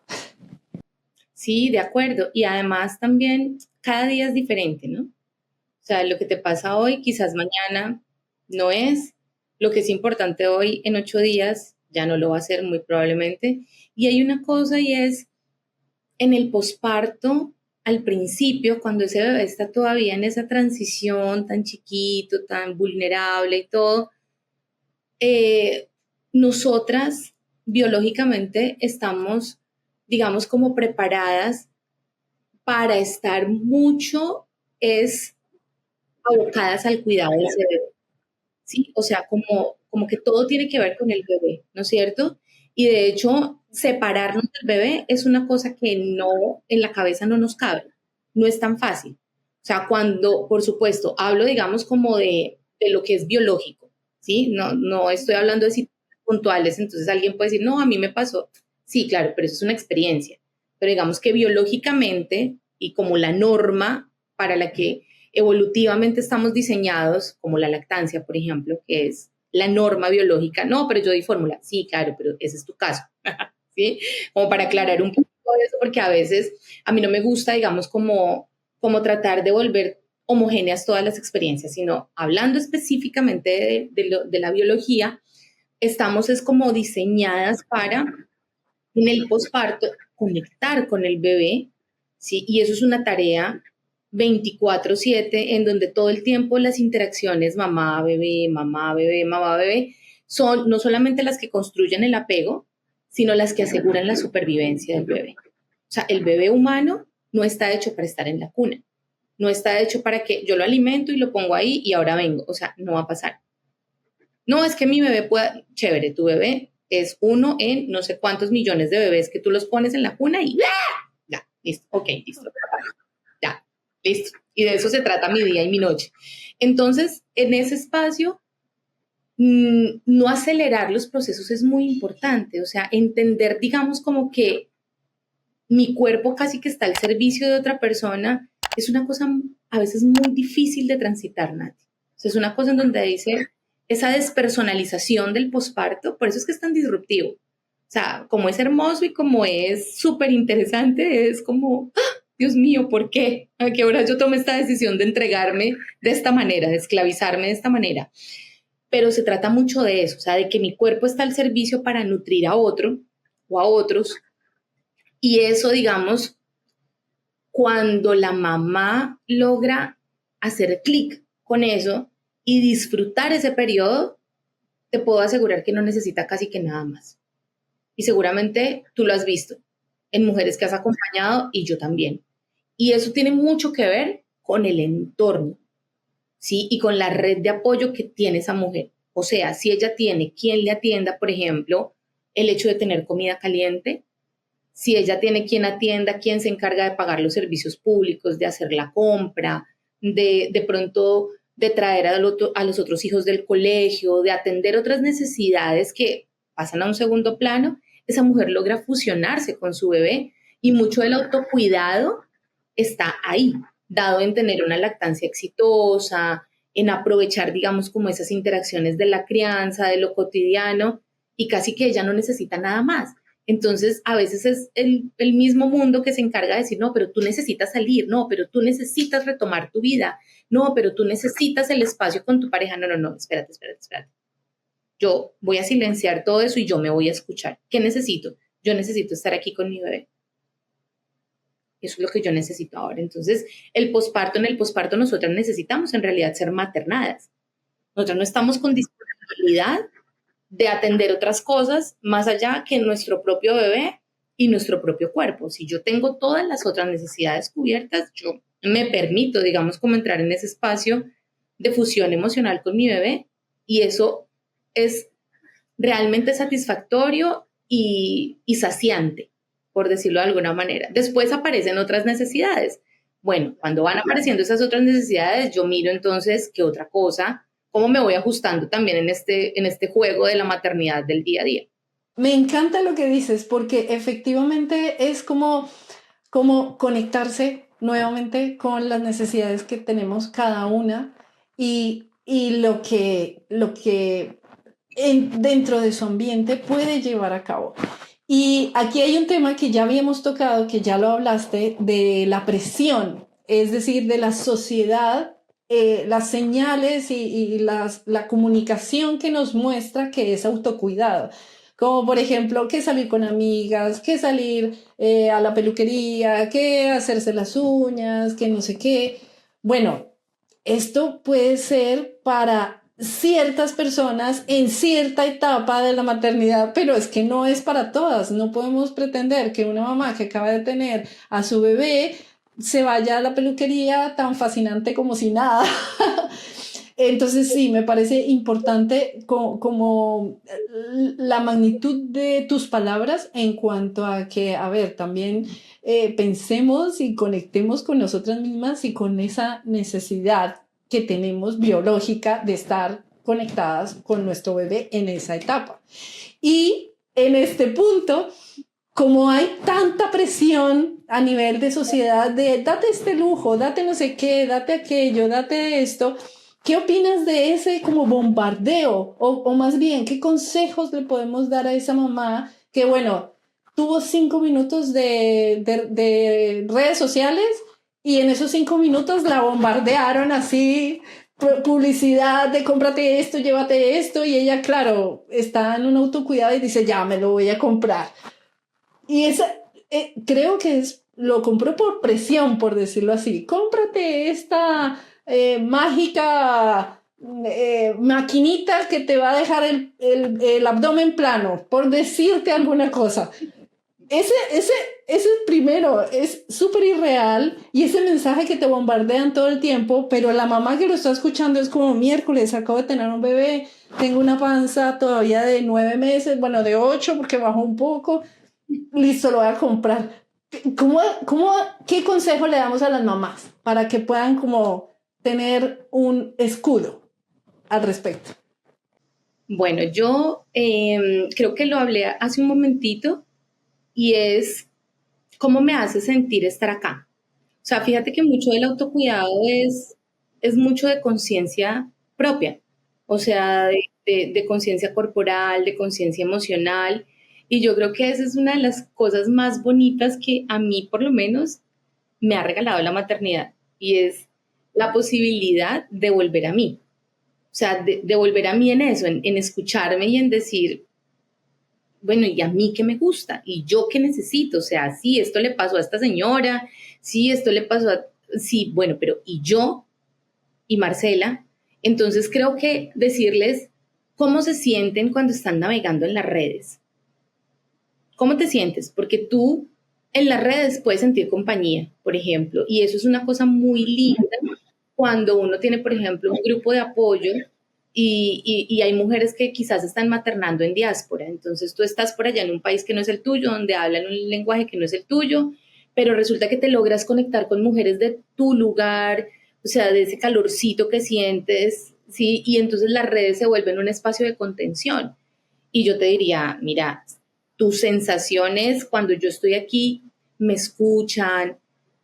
[SPEAKER 1] Sí, de acuerdo. Y además también cada día es diferente, ¿no? O sea, lo que te pasa hoy, quizás mañana no es. Lo que es importante hoy, en 8 días, ya no lo va a ser muy probablemente. Y hay una cosa y es, en el posparto, al principio, cuando ese bebé está todavía en esa transición tan chiquito, tan vulnerable y todo, eh, nosotras biológicamente estamos, digamos, como preparadas para estar mucho, es abocadas al cuidado de ese bebé, ¿sí? O sea, como que todo tiene que ver con el bebé, ¿no es cierto? Y de hecho, separarnos del bebé es una cosa que no, en la cabeza no nos cabe, no es tan fácil. O sea, cuando, por supuesto, hablo, digamos, como de lo que es biológico, ¿sí? No estoy hablando de situaciones puntuales, entonces alguien puede decir, no, a mí me pasó. Sí, claro, pero eso es una experiencia. Pero digamos que biológicamente y como la norma para la que evolutivamente estamos diseñados, como la lactancia, por ejemplo, que es la norma biológica. No, pero yo di fórmula. Sí, claro, pero ese es tu caso. ¿Sí? Como para aclarar un poco eso, porque a veces a mí no me gusta, digamos, como tratar de volver homogéneas todas las experiencias, sino hablando específicamente de la biología, estamos es como diseñadas para, en el posparto, conectar con el bebé, ¿sí? Y eso es una tarea 24/7 en donde todo el tiempo las interacciones mamá-bebé, mamá-bebé, mamá-bebé son no solamente las que construyen el apego, sino las que aseguran la supervivencia del bebé. O sea, el bebé humano no está hecho para estar en la cuna, no está hecho para que yo lo alimento y lo pongo ahí y ahora vengo. O sea, no va a pasar. No, es que mi bebé pueda, chévere, tu bebé es uno en no sé cuántos millones de bebés que tú los pones en la cuna y ¡ah! Ya, listo, ok, listo, ya, listo. Y de eso se trata mi día y mi noche. Entonces, en ese espacio, no acelerar los procesos es muy importante, o sea, entender, digamos, como que mi cuerpo casi que está al servicio de otra persona, es una cosa a veces muy difícil de transitar, Nati. O sea, es una cosa en donde dice esa despersonalización del posparto, por eso es que es tan disruptivo. O sea, como es hermoso y como es súper interesante, es como, ¡ah! Dios mío, ¿por qué? ¿A qué hora yo tomé esta decisión de entregarme de esta manera, de esclavizarme de esta manera? Pero se trata mucho de eso, o sea, de que mi cuerpo está al servicio para nutrir a otro o a otros. Y eso, digamos, cuando la mamá logra hacer clic con eso y disfrutar ese periodo, te puedo asegurar que no necesita casi que nada más. Y seguramente tú lo has visto en mujeres que has acompañado y yo también. Y eso tiene mucho que ver con el entorno, ¿sí? Y con la red de apoyo que tiene esa mujer. O sea, si ella tiene quien le atienda, por ejemplo, el hecho de tener comida caliente, si ella tiene quien atienda, quien se encarga de pagar los servicios públicos, de hacer la compra, de pronto de traer a los otros hijos del colegio, de atender otras necesidades que pasan a un segundo plano, esa mujer logra fusionarse con su bebé y mucho del autocuidado está ahí, dado en tener una lactancia exitosa, en aprovechar, digamos, como esas interacciones de la crianza, de lo cotidiano, y casi que ella no necesita nada más. Entonces, a veces es el mismo mundo que se encarga de decir, no, pero tú necesitas salir, no, pero tú necesitas retomar tu vida, no, pero tú necesitas el espacio con tu pareja. No, no, no, espérate. Yo voy a silenciar todo eso y yo me voy a escuchar. ¿Qué necesito? Yo necesito estar aquí con mi bebé. Eso es lo que yo necesito ahora. Entonces, en el posparto nosotras necesitamos en realidad ser maternadas. Nosotras no estamos con disponibilidad de atender otras cosas más allá que nuestro propio bebé y nuestro propio cuerpo. Si yo tengo todas las otras necesidades cubiertas, yo me permito, digamos, como entrar en ese espacio de fusión emocional con mi bebé y eso es realmente satisfactorio y saciante, por decirlo de alguna manera. Después aparecen otras necesidades. Bueno, cuando van apareciendo esas otras necesidades, yo miro entonces qué otra cosa, cómo me voy ajustando también en este juego de la maternidad del día a día.
[SPEAKER 3] Me encanta lo que dices porque efectivamente es como conectarse nuevamente con las necesidades que tenemos cada una y lo que dentro de su ambiente puede llevar a cabo. Y aquí hay un tema que ya habíamos tocado, que ya lo hablaste, de la presión, es decir, de la sociedad, las señales y la comunicación que nos muestra que es autocuidado. Como por ejemplo, que salir con amigas, que salir a la peluquería, que hacerse las uñas, que no sé qué. Bueno, esto puede ser para ciertas personas en cierta etapa de la maternidad, pero es que no es para todas. No podemos pretender que una mamá que acaba de tener a su bebé se vaya a la peluquería tan fascinante como si nada. Entonces sí, me parece importante como la magnitud de tus palabras en cuanto a que, a ver, también pensemos y conectemos con nosotras mismas y con esa necesidad que tenemos biológica de estar conectadas con nuestro bebé en esa etapa. Y en este punto, como hay tanta presión a nivel de sociedad de date este lujo, date no sé qué, date aquello, date esto, ¿qué opinas de ese como bombardeo? O más bien, ¿qué consejos le podemos dar a esa mamá que, bueno, tuvo 5 minutos de redes sociales y en esos 5 minutos la bombardearon así, publicidad de cómprate esto, llévate esto, y ella, claro, está en un autocuidado y dice, ya, me lo voy a comprar. Y esa, creo que lo compró por presión, por decirlo así. Cómprate esta mágica maquinita que te va a dejar el abdomen plano, por decirte alguna cosa. Ese primero es súper irreal y ese mensaje que te bombardean todo el tiempo, pero la mamá que lo está escuchando es como miércoles, acabo de tener un bebé, tengo una panza todavía de 9 meses, bueno, de 8 porque bajó un poco, listo, lo voy a comprar. ¿Qué consejo le damos a las mamás para que puedan como tener un escudo al respecto?
[SPEAKER 1] Bueno, yo creo que lo hablé hace un momentito y es cómo me hace sentir estar acá. O sea, fíjate que mucho del autocuidado es mucho de conciencia propia, o sea, de conciencia corporal, de conciencia emocional. Y yo creo que esa es una de las cosas más bonitas que a mí, por lo menos, me ha regalado la maternidad y es la posibilidad de volver a mí. O sea, de volver a mí en eso, en escucharme y en decir, bueno, ¿y a mí qué me gusta? ¿Y yo qué necesito? O sea, sí, esto le pasó a esta señora, sí, esto le pasó a... Sí, bueno, pero ¿y yo? ¿Y Marcela? Entonces creo que decirles cómo se sienten cuando están navegando en las redes. ¿Cómo te sientes? Porque tú en las redes puedes sentir compañía, por ejemplo, y eso es una cosa muy linda cuando uno tiene, por ejemplo, un grupo de apoyo y hay mujeres que quizás están maternando en diáspora. Entonces tú estás por allá en un país que no es el tuyo, donde hablan un lenguaje que no es el tuyo, pero resulta que te logras conectar con mujeres de tu lugar, o sea, de ese calorcito que sientes, ¿sí? Y entonces las redes se vuelven un espacio de contención. Y yo te diría, mira, tus sensaciones cuando yo estoy aquí me escuchan,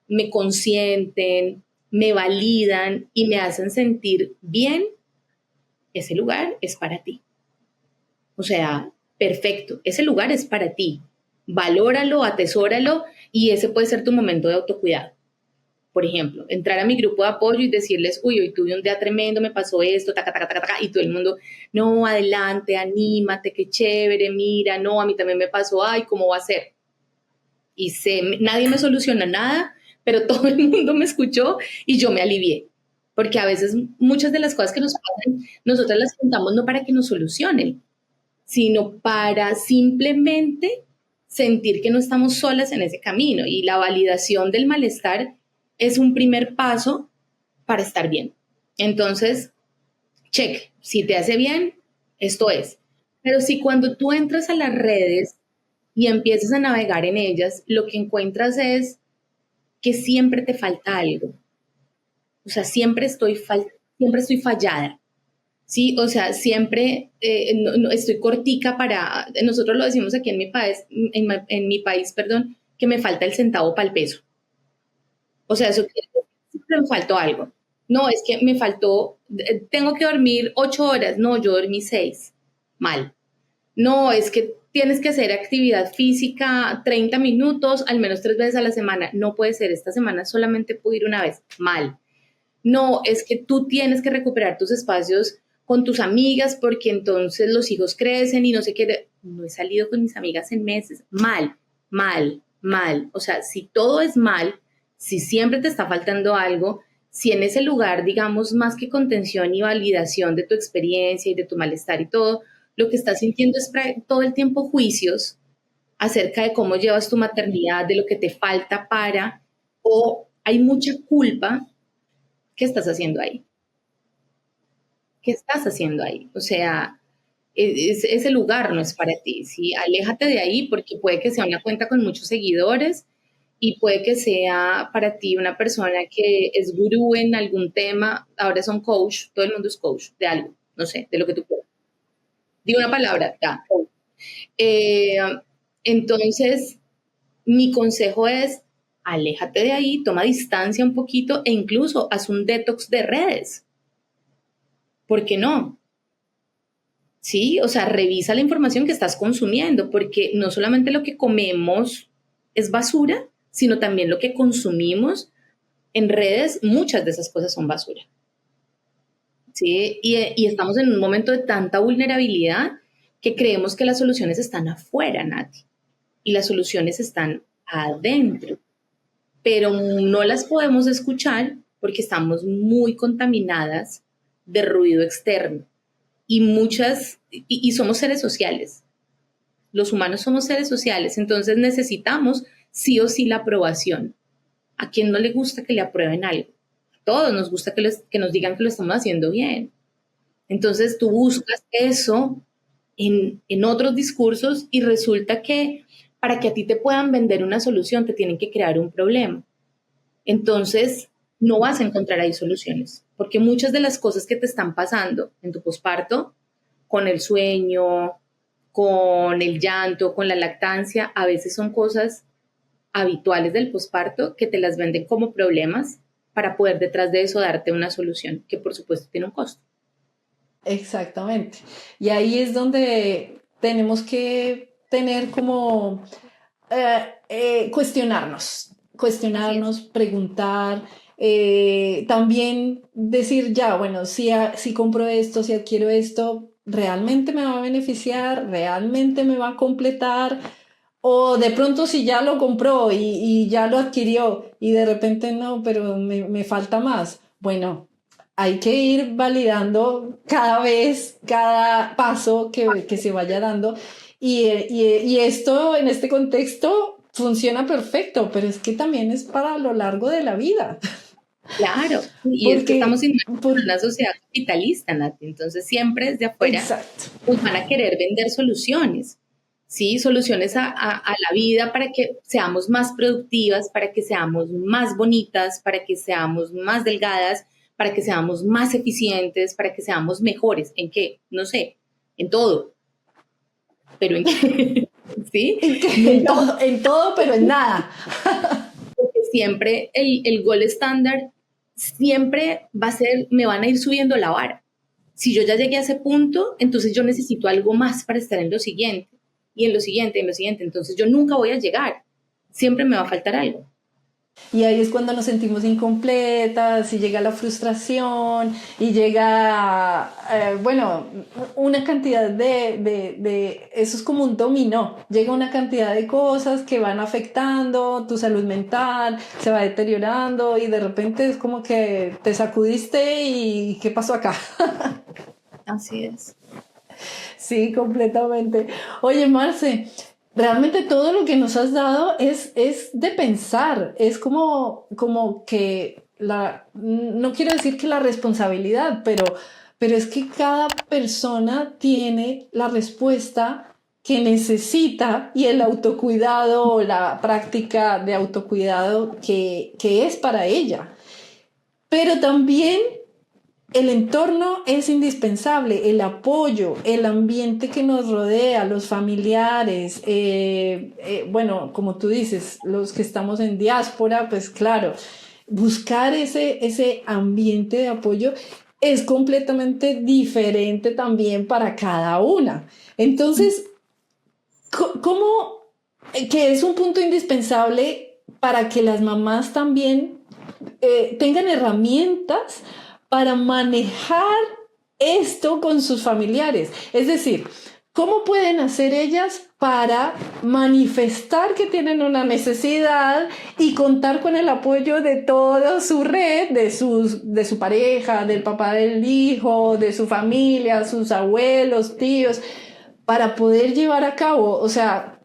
[SPEAKER 1] me consienten, me validan y me hacen sentir bien, ese lugar es para ti. O sea, perfecto, ese lugar es para ti. Valóralo, atesóralo y ese puede ser tu momento de autocuidado. Por ejemplo, entrar a mi grupo de apoyo y decirles, uy, hoy tuve un día tremendo, me pasó esto, taca, taca, taca, taca, y todo el mundo, no, adelante, anímate, qué chévere, mira, no, a mí también me pasó, ay, ¿cómo va a ser? Y nadie me soluciona nada, pero todo el mundo me escuchó y yo me alivié. Porque a veces muchas de las cosas que nos pasan, nosotras las contamos no para que nos solucionen, sino para simplemente sentir que no estamos solas en ese camino. Y la validación del malestar es un primer paso para estar bien. Entonces, check, si te hace bien, esto es. Pero si cuando tú entras a las redes y empiezas a navegar en ellas, lo que encuentras es que siempre te falta algo. O sea, siempre estoy fallada. Sí, o sea, siempre no, estoy cortica para, nosotros lo decimos aquí en mi país, perdón, que me falta el centavo para el peso. O sea, eso quiere decir que siempre me faltó algo. No, es que me faltó, tengo que dormir 8 horas, no, yo dormí 6, mal. No, es que tienes que hacer actividad física 30 minutos, al menos 3 veces a la semana. No puede ser, esta semana solamente pude ir una vez, mal. No, es que tú tienes que recuperar tus espacios con tus amigas porque entonces los hijos crecen y no sé qué. No he salido con mis amigas en meses. Mal, mal, mal. O sea, si todo es mal, si siempre te está faltando algo, si en ese lugar, digamos, más que contención y validación de tu experiencia y de tu malestar y todo, lo que estás sintiendo es todo el tiempo juicios acerca de cómo llevas tu maternidad, de lo que te falta para, o hay mucha culpa. ¿Qué estás haciendo ahí? ¿Qué estás haciendo ahí? O sea, ese lugar no es para ti, ¿sí? Aléjate de ahí porque puede que sea una cuenta con muchos seguidores y puede que sea para ti una persona que es gurú en algún tema, ahora son coach, todo el mundo es coach de algo, no sé, de lo que tú quieras. Digo una palabra, ya. Eh, entonces, mi consejo es, aléjate de ahí, toma distancia un poquito e incluso haz un detox de redes. ¿Por qué no? Sí, o sea, revisa la información que estás consumiendo, porque no solamente lo que comemos es basura, sino también lo que consumimos en redes, muchas de esas cosas son basura. ¿Sí? Y estamos en un momento de tanta vulnerabilidad que creemos que las soluciones están afuera, Nati, y las soluciones están adentro, pero no las podemos escuchar porque estamos muy contaminadas de ruido externo y somos seres sociales. Los humanos somos seres sociales, entonces necesitamos sí o sí la aprobación. ¿A quién no le gusta que le aprueben algo? A todos nos gusta que nos digan que lo estamos haciendo bien. Entonces tú buscas eso en otros discursos y resulta que para que a ti te puedan vender una solución te tienen que crear un problema. Entonces no vas a encontrar ahí soluciones, porque muchas de las cosas que te están pasando en tu posparto, con el sueño, con el llanto, con la lactancia, a veces son cosas habituales del posparto que te las venden como problemas para poder detrás de eso darte una solución que por supuesto tiene un costo.
[SPEAKER 3] Exactamente. Y ahí es donde tenemos que tener como
[SPEAKER 1] Así es.
[SPEAKER 3] cuestionarnos, preguntar, también decir, ya, bueno, si compro esto, si adquiero esto, ¿realmente me va a beneficiar? ¿Realmente me va a completar? O de pronto si ya lo compró y ya lo adquirió y de repente no, pero me falta más. Bueno, hay que ir validando cada vez, cada paso que se vaya dando. Y esto en este contexto funciona perfecto, pero es que también es para lo largo de la vida.
[SPEAKER 1] Claro, y es que estamos
[SPEAKER 3] Porque,
[SPEAKER 1] inmersos
[SPEAKER 3] por,
[SPEAKER 1] en una sociedad capitalista, Nati, entonces siempre desde afuera
[SPEAKER 3] exacto.
[SPEAKER 1] nos van a querer vender soluciones, ¿sí? Soluciones a la vida para que seamos más productivas, para que seamos más bonitas, para que seamos más delgadas, para que seamos más eficientes, para que seamos mejores. ¿En qué? No sé, en todo, pero ¿en qué? ¿Sí? Nunca
[SPEAKER 3] En todo, pero en nada.
[SPEAKER 1] porque siempre el gol estándar siempre va a ser, me van a ir subiendo la vara. Si yo ya llegué a ese punto, entonces yo necesito algo más para estar en lo siguiente, y en lo siguiente, en lo siguiente. Entonces yo nunca voy a llegar. Siempre me va a faltar algo.
[SPEAKER 3] Y ahí es cuando nos sentimos incompletas y llega la frustración y llega, bueno, una cantidad eso es como un dominó, llega una cantidad de cosas que van afectando tu salud mental, se va deteriorando y de repente es como que te sacudiste y ¿qué pasó acá?
[SPEAKER 1] Así es.
[SPEAKER 3] Sí, completamente. Oye, Marce, realmente todo lo que nos has dado es de pensar, es como que no quiero decir que la responsabilidad, pero es que cada persona tiene la respuesta que necesita y el autocuidado o la práctica de autocuidado que es para ella. Pero también el entorno es indispensable, el apoyo, el ambiente que nos rodea, los familiares, bueno, como tú dices, los que estamos en diáspora, pues claro, buscar ese ambiente de apoyo es completamente diferente también para cada una. Entonces, ¿cómo que es un punto indispensable para que las mamás también tengan herramientas para manejar esto con sus familiares? Es decir, ¿cómo pueden hacer ellas para manifestar que tienen una necesidad y contar con el apoyo de toda su red, de su pareja, del papá del hijo, de su familia, sus abuelos, tíos, para poder llevar a cabo? O sea,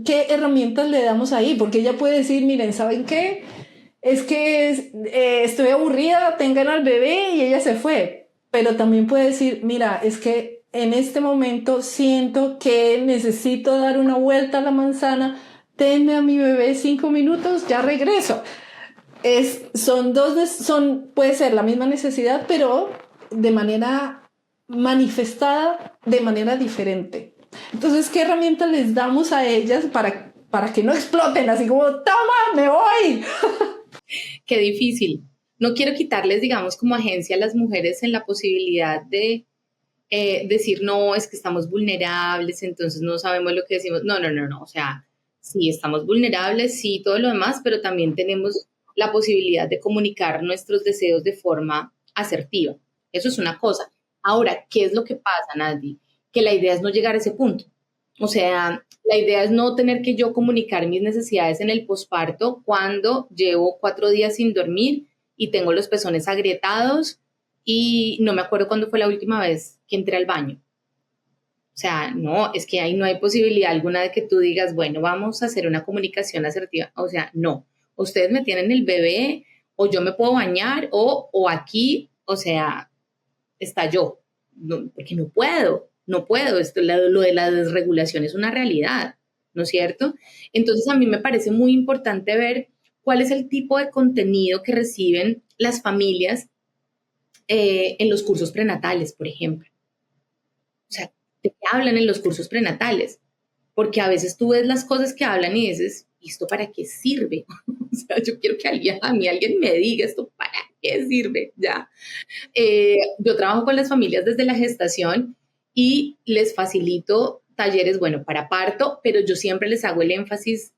[SPEAKER 3] ¿qué herramientas le damos ahí? Porque ella puede decir, miren, ¿saben qué? Es que estoy aburrida, tengan al bebé y ella se fue. Pero también puede decir, mira, es que en este momento siento que necesito dar una vuelta a la manzana, tenme a mi bebé 5 minutos, ya regreso. Puede ser la misma necesidad, pero de manera manifestada, de manera diferente. Entonces, ¿qué herramientas les damos a ellas para que no exploten así como, toma, me voy?
[SPEAKER 1] Qué difícil. No quiero quitarles, digamos, como agencia a las mujeres en la posibilidad de decir, no, es que estamos vulnerables, entonces no sabemos lo que decimos. No, no, no, no. O sea, sí, estamos vulnerables, sí, todo lo demás, pero también tenemos la posibilidad de comunicar nuestros deseos de forma asertiva. Eso es una cosa. Ahora, ¿qué es lo que pasa, Nadie? Que la idea es no llegar a ese punto. O sea, la idea es no tener que yo comunicar mis necesidades en el posparto cuando llevo 4 días sin dormir y tengo los pezones agrietados y no me acuerdo cuándo fue la última vez que entré al baño. O sea, no, es que ahí no hay posibilidad alguna de que tú digas, bueno, vamos a hacer una comunicación asertiva. O sea, no. Ustedes me tienen el bebé o yo me puedo bañar o aquí, o sea, estalló, no, porque no puedo, lo de la desregulación es una realidad, ¿no es cierto? Entonces a mí me parece muy importante ver cuál es el tipo de contenido que reciben las familias en los cursos prenatales, por ejemplo. O sea, ¿de qué hablan en los cursos prenatales? Porque a veces tú ves las cosas que hablan y dices, ¿y esto para qué sirve? O sea, yo quiero que alguien me diga esto para qué sirve, ya. Yo trabajo con las familias desde la gestación y les facilito talleres, bueno, para parto, pero yo siempre les hago el énfasis,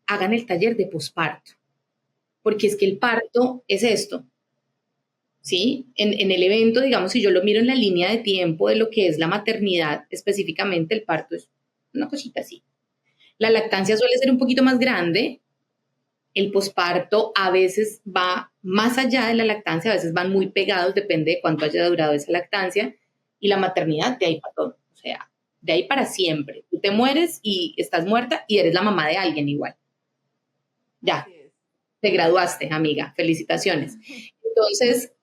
[SPEAKER 1] hagan el taller de posparto, porque es que el parto es esto, ¿sí? En el evento, digamos, si yo lo miro en la línea de tiempo de lo que es la maternidad, específicamente el parto es una cosita así. La lactancia suele ser un poquito más grande, el posparto a veces va más allá de la lactancia, a veces van muy pegados, depende de cuánto haya durado esa lactancia, y la maternidad de ahí para todo, o sea, de ahí para siempre. Tú te mueres y estás muerta y eres la mamá de alguien igual. Ya, te graduaste, amiga, felicitaciones. Entonces,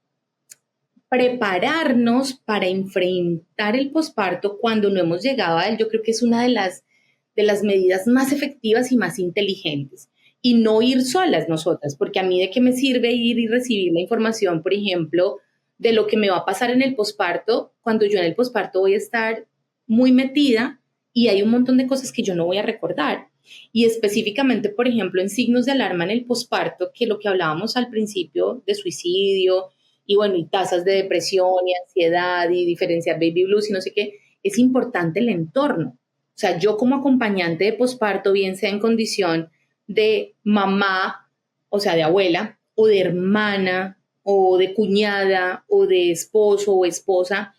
[SPEAKER 1] prepararnos para enfrentar el posparto cuando no hemos llegado a él, yo creo que es una de las medidas más efectivas y más inteligentes. Y no ir solas nosotras, porque a mí de qué me sirve ir y recibir la información, por ejemplo, de lo que me va a pasar en el posparto, cuando yo en el posparto voy a estar muy metida y hay un montón de cosas que yo no voy a recordar. Y específicamente, por ejemplo, en signos de alarma en el posparto, que lo que hablábamos al principio de suicidio, y bueno, y tasas de depresión y ansiedad y diferenciar baby blues y no sé qué, es importante el entorno. O sea, yo como acompañante de posparto, bien sea en condición de mamá, o sea, de abuela, o de hermana, o de cuñada, o de esposo o esposa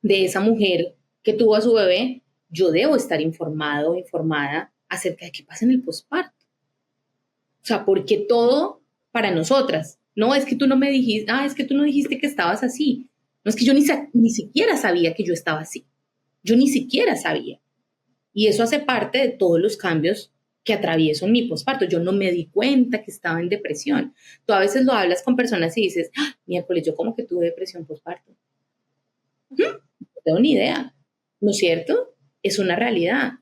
[SPEAKER 1] de esa mujer que tuvo a su bebé, yo debo estar informado o informada acerca de qué pasa en el posparto. O sea, porque todo para nosotras. No, es que tú no me dijiste, es que tú no dijiste que estabas así. No, es que yo ni siquiera sabía que yo estaba así. Yo ni siquiera sabía. Y eso hace parte de todos los cambios que atravieso en mi posparto. Yo no me di cuenta que estaba en depresión. Tú a veces lo hablas con personas y dices, miércoles, yo como que tuve depresión posparto. No tengo ni idea, ¿no es cierto? Es una realidad.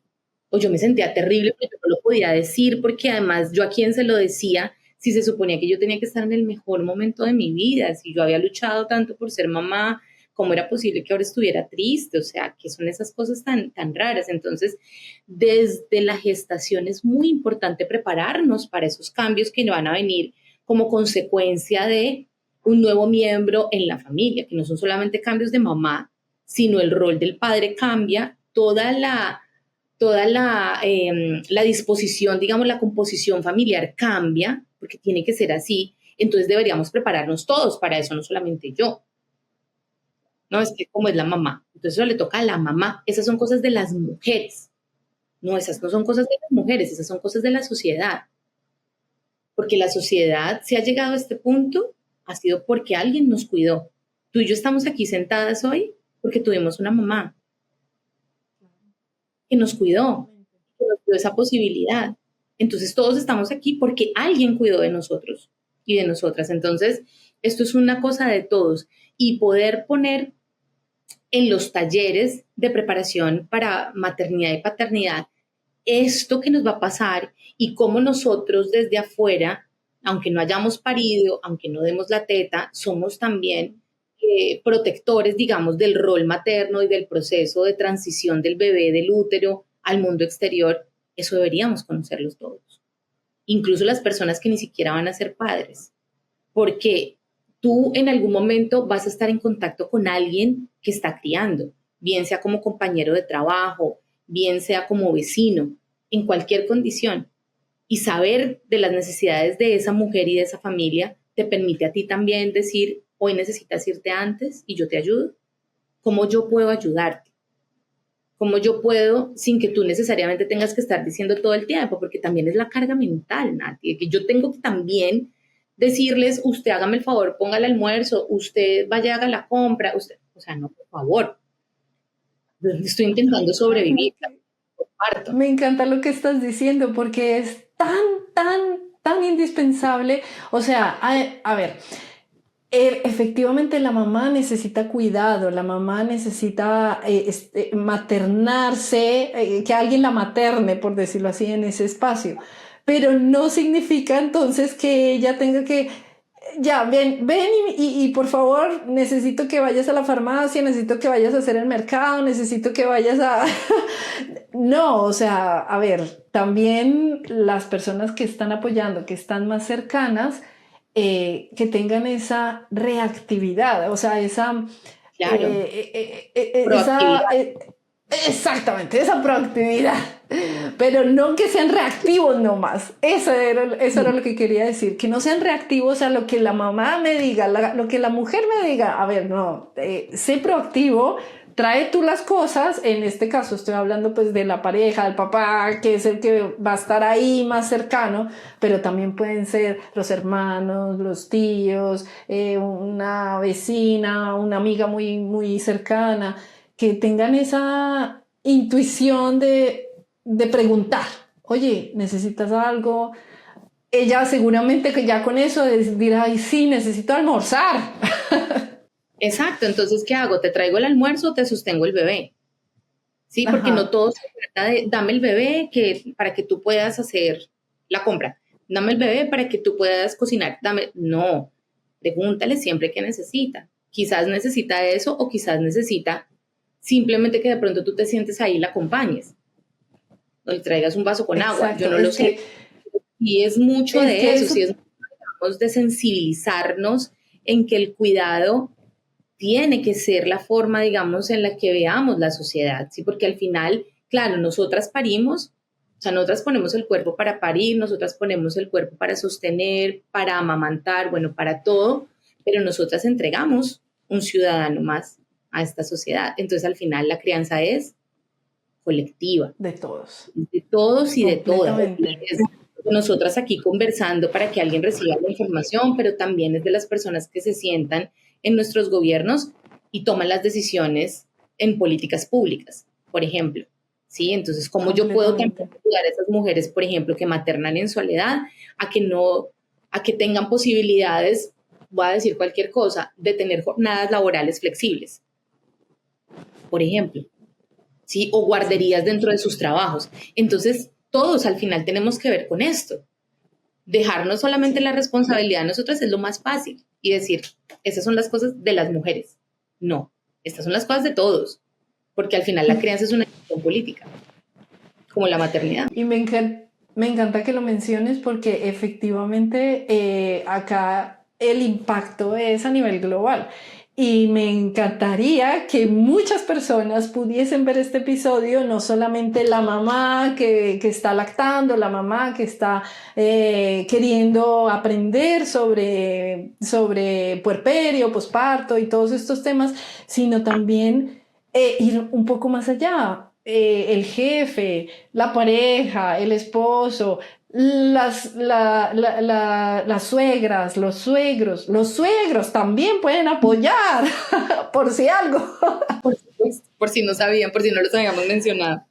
[SPEAKER 1] O yo me sentía terrible porque no lo podía decir, porque además yo a quién se lo decía si se suponía que yo tenía que estar en el mejor momento de mi vida, si yo había luchado tanto por ser mamá, ¿cómo era posible que ahora estuviera triste? O sea, que son esas cosas tan raras. Entonces, desde la gestación es muy importante prepararnos para esos cambios que van a venir como consecuencia de un nuevo miembro en la familia, que no son solamente cambios de mamá, sino el rol del padre cambia, la disposición, digamos, la composición familiar cambia, porque tiene que ser así, entonces deberíamos prepararnos todos para eso, no solamente yo. No, es que como es la mamá, entonces eso le toca a la mamá. Esas son cosas de las mujeres. No, esas no son cosas de las mujeres, esas son cosas de la sociedad. Porque la sociedad, si ha llegado a este punto, ha sido porque alguien nos cuidó. Tú y yo estamos aquí sentadas hoy porque tuvimos una mamá que nos cuidó, que nos dio esa posibilidad. Entonces todos estamos aquí porque alguien cuidó de nosotros y de nosotras. Entonces, esto es una cosa de todos. Y poder poner en los talleres de preparación para maternidad y paternidad esto que nos va a pasar y cómo nosotros desde afuera, aunque no hayamos parido, aunque no demos la teta, somos también protectores, digamos, del rol materno y del proceso de transición del bebé del útero al mundo exterior. Eso deberíamos conocerlos todos, incluso las personas que ni siquiera van a ser padres, porque tú en algún momento vas a estar en contacto con alguien que está criando, bien sea como compañero de trabajo, bien sea como vecino, en cualquier condición. Y saber de las necesidades de esa mujer y de esa familia te permite a ti también decir, hoy necesitas irte antes y yo te ayudo. ¿Cómo yo puedo ayudarte? ¿Cómo yo puedo, sin que tú necesariamente tengas que estar diciendo todo el tiempo? Porque también es la carga mental, Nati, que yo tengo que también decirles, usted hágame el favor, ponga el almuerzo, usted vaya, haga la compra, usted, o sea, no, por favor. Yo estoy intentando sobrevivir. Parto.
[SPEAKER 3] Me encanta lo que estás diciendo porque es tan, tan, tan indispensable. O sea, a ver, Efectivamente, la mamá necesita cuidado, la mamá necesita maternarse, que alguien la materne, por decirlo así, en ese espacio. Pero no significa entonces que ella tenga que, ya, ven y por favor, necesito que vayas a la farmacia, necesito que vayas a hacer el mercado, necesito que vayas a... No, o sea, a ver, también las personas que están apoyando, que están más cercanas, que tengan esa reactividad, o sea,
[SPEAKER 1] Claro,
[SPEAKER 3] esa
[SPEAKER 1] proactividad.
[SPEAKER 3] exactamente, esa proactividad, pero no que sean reactivos nomás. Eso era lo que quería decir, que no sean reactivos a lo que la mamá me diga, lo que la mujer me diga. A ver, no, sé proactivo, trae tú las cosas. En este caso estoy hablando pues de la pareja, del papá, que es el que va a estar ahí más cercano, pero también pueden ser los hermanos, los tíos, una vecina, una amiga muy, muy cercana, que tengan esa intuición de preguntar, oye, ¿necesitas algo? Ella seguramente que ya con eso dirá, ay, sí, necesito almorzar.
[SPEAKER 1] Exacto, entonces, ¿qué hago? ¿Te traigo el almuerzo o te sostengo el bebé? Sí, porque no
[SPEAKER 3] Ajá,
[SPEAKER 1] todo se trata de dame el bebé para que tú puedas hacer la compra. Dame el bebé para que tú puedas cocinar. No, pregúntale siempre qué necesita. Quizás necesita eso o quizás necesita simplemente que de pronto tú te sientes ahí y la acompañes o le traigas un vaso con agua. Yo
[SPEAKER 3] exacto.
[SPEAKER 1] no lo sé. Y es mucho
[SPEAKER 3] Es
[SPEAKER 1] de
[SPEAKER 3] que
[SPEAKER 1] eso,
[SPEAKER 3] eso,
[SPEAKER 1] sí es mucho de sensibilizarnos en que el cuidado tiene que ser la forma, digamos, en la que veamos la sociedad, ¿sí? Porque al final, claro, nosotras parimos, o sea, nosotras ponemos el cuerpo para parir, nosotras ponemos el cuerpo para sostener, para amamantar, bueno, para todo, pero nosotras entregamos un ciudadano más a esta sociedad. Entonces, al final, la crianza es colectiva,
[SPEAKER 3] de todos,
[SPEAKER 1] de todos y de todas. Y
[SPEAKER 3] completamente.
[SPEAKER 1] es nosotras aquí conversando para que alguien reciba la información, pero también es de las personas que se sientan en nuestros gobiernos y toman las decisiones en políticas públicas, por ejemplo. ¿Sí? Entonces, ¿cómo yo puedo también
[SPEAKER 3] Completamente.
[SPEAKER 1] ayudar a esas mujeres, por ejemplo, que maternan en soledad, a que no, a que tengan posibilidades, voy a decir cualquier cosa, de tener jornadas laborales flexibles, por ejemplo? ¿Sí? O guarderías dentro de sus trabajos. Entonces, todos al final tenemos que ver con esto. Dejarnos solamente la
[SPEAKER 3] Sí.
[SPEAKER 1] responsabilidad a nosotras es lo más fácil y decir, esas son las cosas de las mujeres. No, estas son las cosas de todos, porque al final la crianza es una decisión política, como la maternidad.
[SPEAKER 3] Y me encanta que lo menciones porque efectivamente acá el impacto es a nivel global. Y me encantaría que muchas personas pudiesen ver este episodio, no solamente la mamá que está lactando, la mamá que está queriendo aprender sobre puerperio, posparto y todos estos temas, sino también ir un poco más allá. El jefe, la pareja, el esposo, las suegras, los suegros también pueden apoyar, por si algo.
[SPEAKER 1] Por si no sabían, por si no los habíamos mencionado.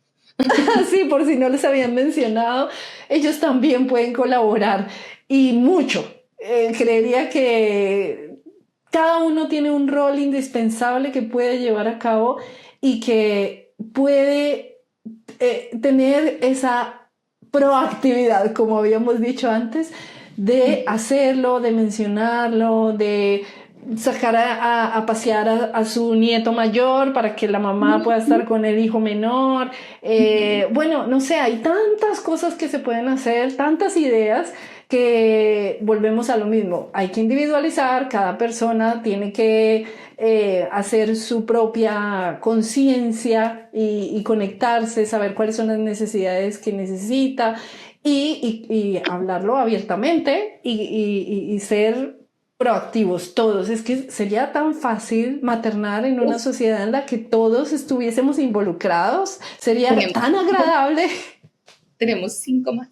[SPEAKER 3] Sí, por si no les habían mencionado, ellos también pueden colaborar y mucho. Creería que cada uno tiene un rol indispensable que puede llevar a cabo y que puede tener esa proactividad, como habíamos dicho antes, de hacerlo, de mencionarlo, de sacar a pasear a su nieto mayor para que la mamá pueda estar con el hijo menor. Bueno, no sé, hay tantas cosas que se pueden hacer, tantas ideas que volvemos a lo mismo. Hay que individualizar, cada persona tiene que hacer su propia conciencia y conectarse, saber cuáles son las necesidades que necesita y hablarlo abiertamente y ser proactivos todos. Es que sería tan fácil maternar en una
[SPEAKER 1] Uf,
[SPEAKER 3] sociedad en la que todos estuviésemos involucrados. Sería
[SPEAKER 1] tenemos,
[SPEAKER 3] tan agradable.
[SPEAKER 1] tenemos 5 más.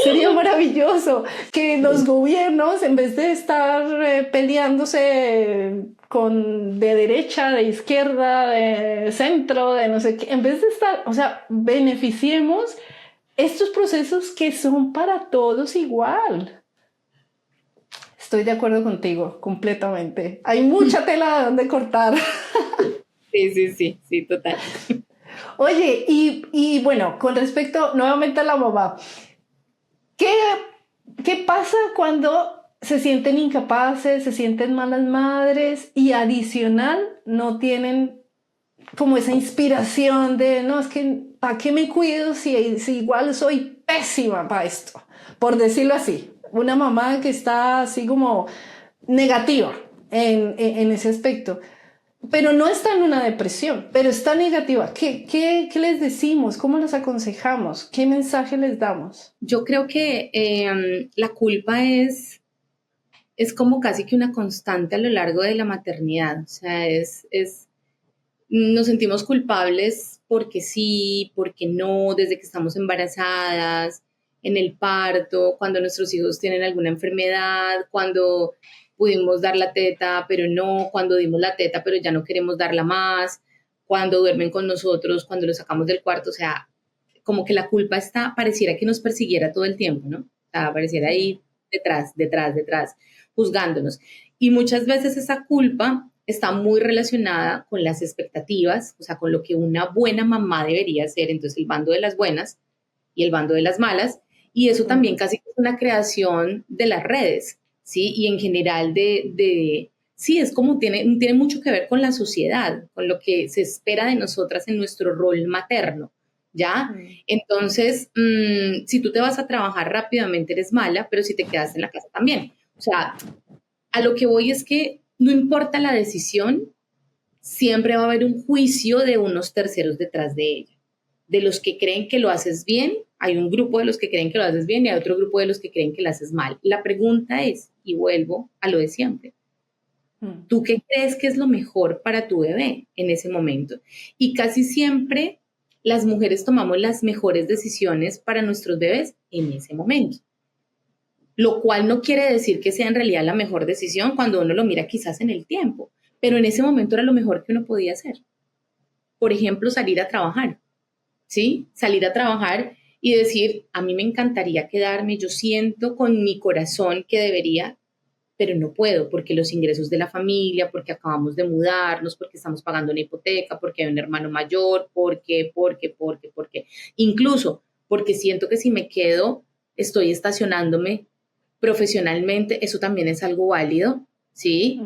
[SPEAKER 3] Sería maravilloso que los gobiernos, en vez de estar peleándose de derecha, de izquierda, de centro, de no sé qué, en vez de estar, o sea, beneficiemos estos procesos que son para todos igual. Estoy de acuerdo contigo, completamente. Hay mucha tela de donde cortar.
[SPEAKER 1] Sí, total.
[SPEAKER 3] Oye, y bueno, con respecto nuevamente a la mamá, ¿qué, qué pasa cuando se sienten incapaces, se sienten malas madres y adicional no tienen como esa inspiración de, no, es que, ¿para qué me cuido si igual soy pésima para esto? Por decirlo así, una mamá que está así como negativa en ese aspecto, pero no está en una depresión, pero está negativa. ¿Qué les decimos? ¿Cómo los aconsejamos? ¿Qué mensaje les damos?
[SPEAKER 1] Yo creo que la culpa es como casi que una constante a lo largo de la maternidad. O sea, nos sentimos culpables porque sí, porque no, desde que estamos embarazadas, en el parto, cuando nuestros hijos tienen alguna enfermedad, cuando pudimos dar la teta, pero no, cuando dimos la teta, pero ya no queremos darla más, cuando duermen con nosotros, cuando los sacamos del cuarto, o sea, como que la culpa está, pareciera que nos persiguiera todo el tiempo, ¿no? O sea, pareciera ahí detrás, juzgándonos. Y muchas veces esa culpa está muy relacionada con las expectativas, o sea, con lo que una buena mamá debería ser, entonces el bando de las buenas y el bando de las malas, y eso también casi es una creación de las redes, ¿sí? Y en general sí, es como tiene mucho que ver con la sociedad, con lo que se espera de nosotras en nuestro rol materno, ¿ya? Entonces, si tú te vas a trabajar rápidamente eres mala, pero si te quedas en la casa también. O sea, a lo que voy es que no importa la decisión, siempre va a haber un juicio de unos terceros detrás de ella. De los que creen que lo haces bien, hay un grupo de los que creen que lo haces bien y hay otro grupo de los que creen que lo haces mal. La pregunta es, y vuelvo a lo de siempre, ¿tú qué crees que es lo mejor para tu bebé en ese momento? Y casi siempre las mujeres tomamos las mejores decisiones para nuestros bebés en ese momento. Lo cual no quiere decir que sea en realidad la mejor decisión cuando uno lo mira quizás en el tiempo, pero en ese momento era lo mejor que uno podía hacer. Por ejemplo, salir a trabajar, ¿sí? Salir a trabajar y decir, a mí me encantaría quedarme, yo siento con mi corazón que debería, pero no puedo porque los ingresos de la familia, porque acabamos de mudarnos, porque estamos pagando una hipoteca, porque hay un hermano mayor, porque. Incluso porque siento que si me quedo, estoy estacionándome profesionalmente, eso también es algo válido, ¿sí?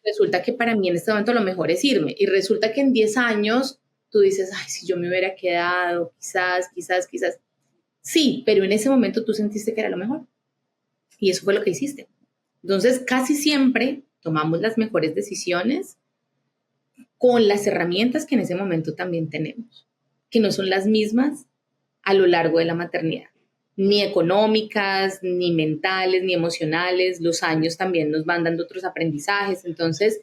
[SPEAKER 1] Resulta que para mí en este momento lo mejor es irme y resulta que en 10 años tú dices, ay, si yo me hubiera quedado, quizás. Sí, pero en ese momento tú sentiste que era lo mejor y eso fue lo que hiciste. Entonces, casi siempre tomamos las mejores decisiones con las herramientas que en ese momento también tenemos, que no son las mismas a lo largo de la maternidad, ni económicas, ni mentales, ni emocionales. Los años también nos van dando otros aprendizajes. Entonces,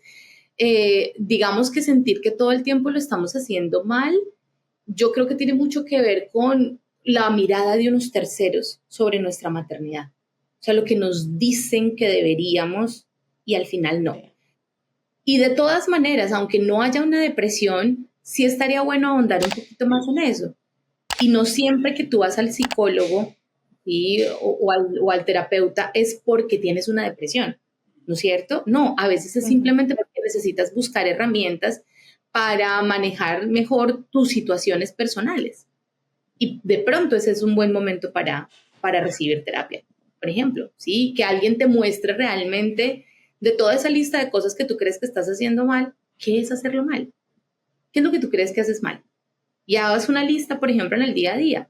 [SPEAKER 1] digamos que sentir que todo el tiempo lo estamos haciendo mal, yo creo que tiene mucho que ver con la mirada de unos terceros sobre nuestra maternidad. O sea, lo que nos dicen que deberíamos y al final no. Y de todas maneras, aunque no haya una depresión, sí estaría bueno ahondar un poquito más en eso. Y no siempre que tú vas al psicólogo, ¿sí? o al terapeuta es porque tienes una depresión, ¿no es cierto? No, a veces es simplemente porque necesitas buscar herramientas para manejar mejor tus situaciones personales. Y de pronto ese es un buen momento para recibir terapia, por ejemplo, ¿sí? Que alguien te muestre realmente de toda esa lista de cosas que tú crees que estás haciendo mal, ¿qué es hacerlo mal? ¿Qué es lo que tú crees que haces mal? Y hagas una lista, por ejemplo, en el día a día.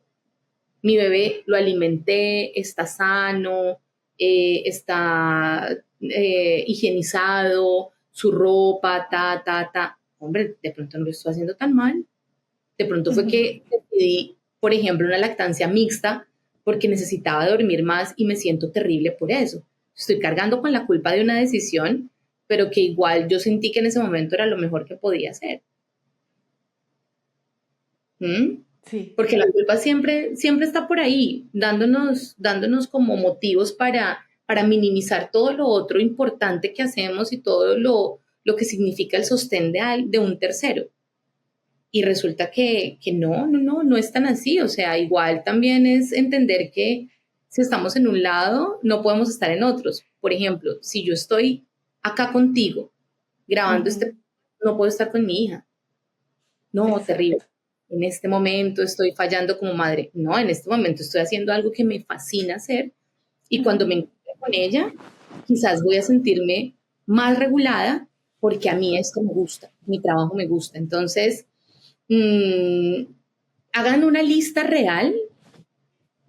[SPEAKER 1] Mi bebé lo alimenté, está sano, está higienizado, su ropa, ta. Hombre, de pronto no lo estoy haciendo tan mal. De pronto fue que decidí, por ejemplo, una lactancia mixta porque necesitaba dormir más y me siento terrible por eso. Estoy cargando con la culpa de una decisión, pero que igual yo sentí que en ese momento era lo mejor que podía hacer. ¿Mm?
[SPEAKER 3] Sí.
[SPEAKER 1] Porque la culpa siempre está por ahí, dándonos como motivos para minimizar todo lo otro importante que hacemos y todo lo que significa el sostén de un tercero. Y resulta que no es tan así. O sea, igual también es entender que si estamos en un lado, no podemos estar en otros. Por ejemplo, si yo estoy acá contigo grabando no puedo estar con mi hija. No,
[SPEAKER 3] Exacto.
[SPEAKER 1] terrible. En este momento estoy fallando como madre. No, en este momento estoy haciendo algo que me fascina hacer y cuando me encuentre con ella, quizás voy a sentirme más regulada porque a mí esto me gusta, mi trabajo me gusta. Entonces, hagan una lista real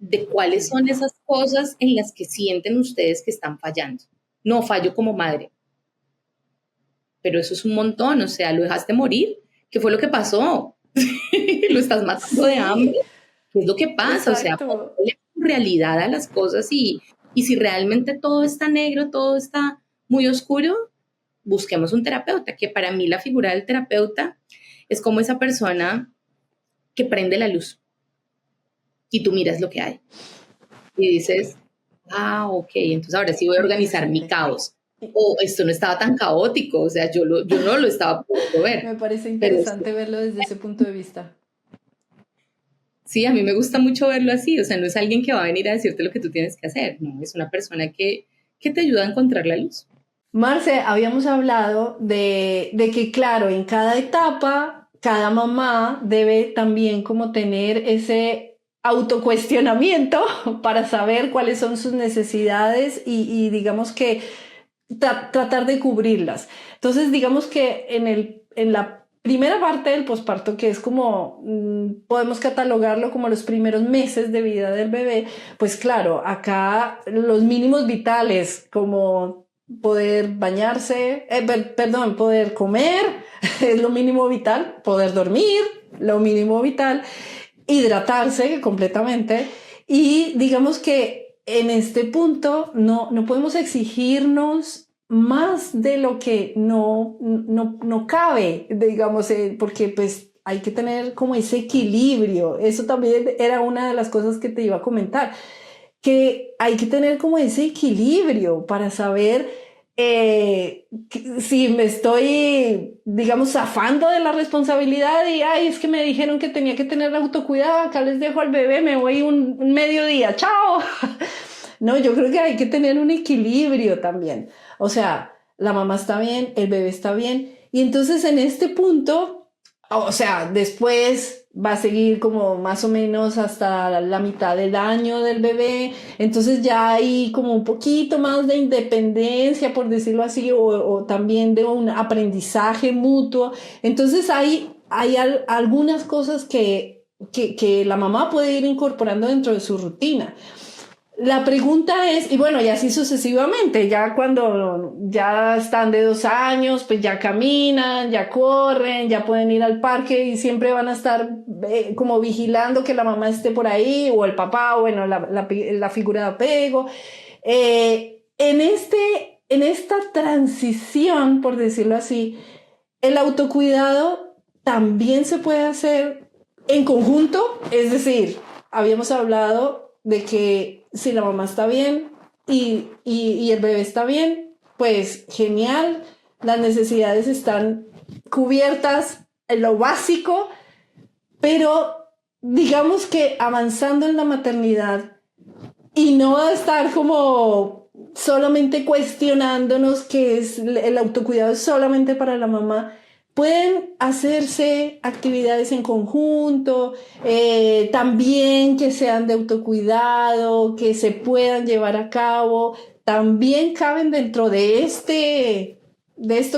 [SPEAKER 1] de cuáles son esas cosas en las que sienten ustedes que están fallando. No fallo como madre, pero eso es un montón, o sea, lo dejaste morir. ¿Qué fue lo que pasó? Lo estás matando de hambre.
[SPEAKER 3] Sí,
[SPEAKER 1] ¿Qué es lo que pasa? O sea,
[SPEAKER 3] exacto.
[SPEAKER 1] ponle realidad a las cosas y si realmente todo está negro, todo está muy oscuro, busquemos un terapeuta, que para mí la figura del terapeuta es como esa persona que prende la luz y tú miras lo que hay y dices, ah, ok, entonces ahora sí voy a organizar mi
[SPEAKER 3] Interesante.
[SPEAKER 1] caos. O esto no estaba tan caótico, o sea, yo no lo estaba pudiendo ver,
[SPEAKER 3] Me parece
[SPEAKER 1] pero esto,
[SPEAKER 3] interesante verlo desde ese punto de vista.
[SPEAKER 1] sí, a mí me gusta mucho verlo así, o sea, no es alguien que va a venir a decirte lo que tú tienes que hacer, no, es una persona que te ayuda a encontrar la luz.
[SPEAKER 3] Marce, habíamos hablado de que, claro, en cada etapa, cada mamá debe también como tener ese autocuestionamiento para saber cuáles son sus necesidades y digamos que tratar de cubrirlas. Entonces, digamos que en la primera parte del posparto, que es como, podemos catalogarlo como los primeros meses de vida del bebé, pues claro, acá los mínimos vitales como poder bañarse, perdón, poder comer, es lo mínimo vital, poder dormir, lo mínimo vital, hidratarse completamente y digamos que en este punto no podemos exigirnos más de lo que no cabe, digamos, porque pues hay que tener como ese equilibrio. Eso también era una de las cosas que te iba a comentar, que hay que tener como ese equilibrio para saber si me estoy, digamos, zafando de la responsabilidad y, ay, es que me dijeron que tenía que tener autocuidado, acá les dejo al bebé, me voy un mediodía, chao. No, yo creo que hay que tener un equilibrio también. O sea, la mamá está bien, el bebé está bien. Y entonces en este punto, o sea, después va a seguir como más o menos hasta la mitad del año del bebé. Entonces ya hay como un poquito más de independencia, por decirlo así, o también de un aprendizaje mutuo. Entonces hay algunas cosas que la mamá puede ir incorporando dentro de su rutina. La pregunta es, y bueno, y así sucesivamente, ya cuando ya están de 2 años, pues ya caminan, ya corren, ya pueden ir al parque y siempre van a estar como vigilando que la mamá esté por ahí, o el papá, o bueno, la figura de apego. En esta transición, por decirlo así, el autocuidado también se puede hacer en conjunto, es decir, habíamos hablado de que si la mamá está bien y el bebé está bien, pues genial, las necesidades están cubiertas en lo básico, pero digamos que avanzando en la maternidad y no estar como solamente cuestionándonos que es el autocuidado es solamente para la mamá. Pueden hacerse actividades en conjunto, también que sean de autocuidado, que se puedan llevar a cabo. También caben dentro de esto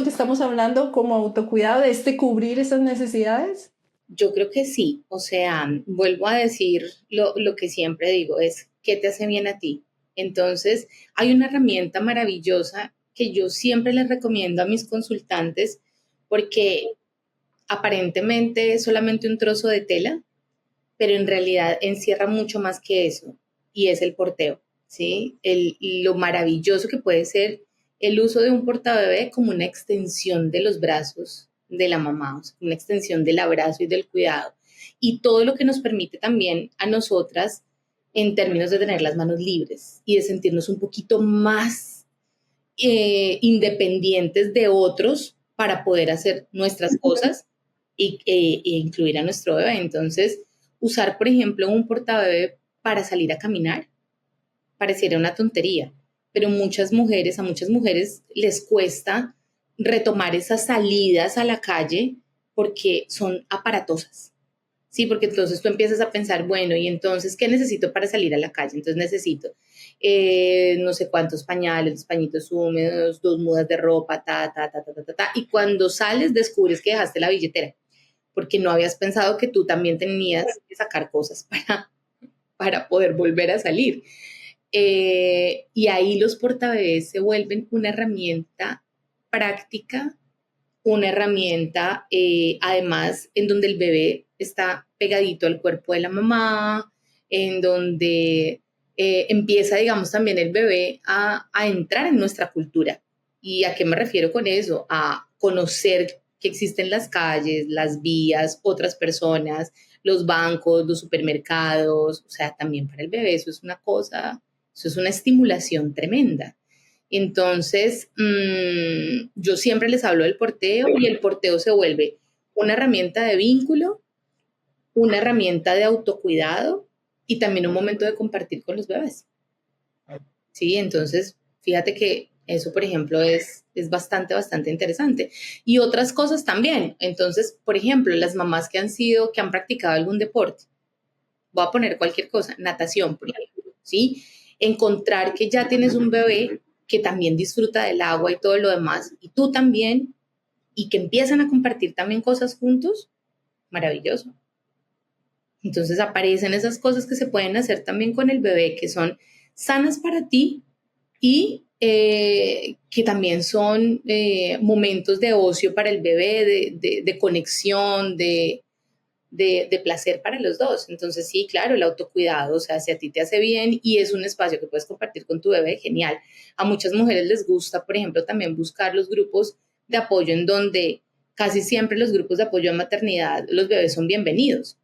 [SPEAKER 3] que estamos hablando como autocuidado, de cubrir esas necesidades.
[SPEAKER 1] Yo creo que sí, o sea, vuelvo a decir lo que siempre digo, es ¿qué te hace bien a ti? Entonces, hay una herramienta maravillosa que yo siempre les recomiendo a mis consultantes porque aparentemente es solamente un trozo de tela, pero en realidad encierra mucho más que eso y es el porteo, ¿sí? Lo maravilloso que puede ser el uso de un portabebé como una extensión de los brazos de la mamá, o sea, una extensión del abrazo y del cuidado. Y todo lo que nos permite también a nosotras en términos de tener las manos libres y de sentirnos un poquito más independientes de otros para poder hacer nuestras cosas e incluir a nuestro bebé. Entonces, usar, por ejemplo, un portabebé para salir a caminar pareciera una tontería, pero a muchas mujeres les cuesta retomar esas salidas a la calle porque son aparatosas. Sí, porque entonces tú empiezas a pensar, bueno, ¿y entonces qué necesito para salir a la calle? Entonces necesito no sé cuántos pañales, pañitos húmedos, 2 mudas de ropa, y cuando sales descubres que dejaste la billetera, porque no habías pensado que tú también tenías que sacar cosas para poder volver a salir. Y ahí los portabebés se vuelven una herramienta práctica, una herramienta además en donde el bebé está pegadito al cuerpo de la mamá, en donde empieza, digamos, también el bebé a entrar en nuestra cultura. ¿Y a qué me refiero con eso? A conocer que existen las calles, las vías, otras personas, los bancos, los supermercados, o sea, también para el bebé eso es una cosa, eso es una estimulación tremenda. Entonces, yo siempre les hablo del porteo y el porteo se vuelve una herramienta de vínculo, una herramienta de autocuidado y también un momento de compartir con los bebés. Sí, entonces, fíjate que eso, por ejemplo, es bastante, bastante interesante. Y otras cosas también. Entonces, por ejemplo, las mamás que han practicado algún deporte, voy a poner cualquier cosa, natación, por ejemplo, ¿sí? Encontrar que ya tienes un bebé que también disfruta del agua y todo lo demás, y tú también, y que empiezan a compartir también cosas juntos, maravilloso. Entonces aparecen esas cosas que se pueden hacer también con el bebé, que son sanas para ti y que también son momentos de ocio para el bebé, de conexión, de placer para los dos. Entonces, sí, claro, el autocuidado, o sea, si a ti te hace bien y es un espacio que puedes compartir con tu bebé, genial. A muchas mujeres les gusta, por ejemplo, también buscar los grupos de apoyo en donde casi siempre los grupos de apoyo a maternidad, los bebés son bienvenidos,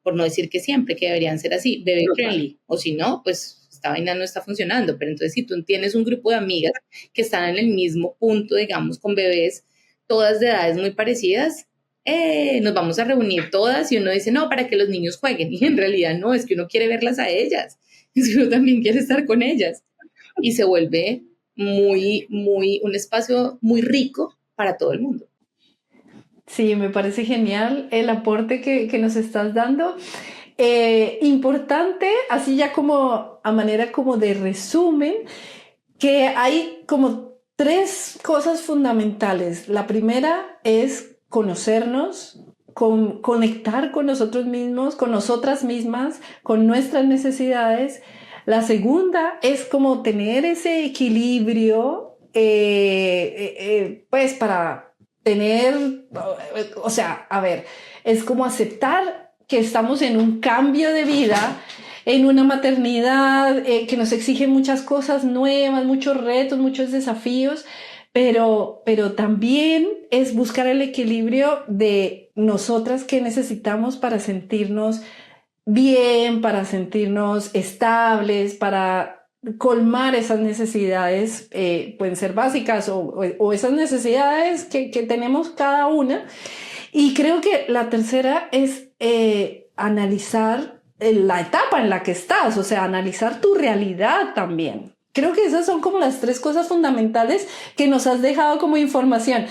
[SPEAKER 1] por no decir que siempre, que deberían ser así, baby friendly, o si no, pues esta vaina no está funcionando, pero entonces si tú tienes un grupo de amigas que están en el mismo punto, digamos, con bebés, todas de edades muy parecidas, nos vamos a reunir todas y uno dice, no, para que los niños jueguen. Y en realidad no, es que uno quiere verlas a ellas, es que uno también quiere estar con ellas. Y se vuelve un espacio muy rico para todo el mundo.
[SPEAKER 3] Sí, me parece genial el aporte que nos estás dando. Importante, así ya como a manera como de resumen, que hay como 3 cosas fundamentales. La primera es conocernos, conectar con nosotros mismos, con nosotras mismas, con nuestras necesidades. La segunda es como tener ese equilibrio, pues para tener, o sea, a ver, es como aceptar que estamos en un cambio de vida, en una maternidad que nos exige muchas cosas nuevas, muchos retos, muchos desafíos, pero también es buscar el equilibrio de nosotras que necesitamos para sentirnos bien, para sentirnos estables, para colmar esas necesidades, pueden ser básicas o esas necesidades que tenemos cada una. Y creo que la tercera es analizar la etapa en la que estás, o sea, analizar tu realidad también. Creo que esas son como las 3 cosas fundamentales que nos has dejado como información.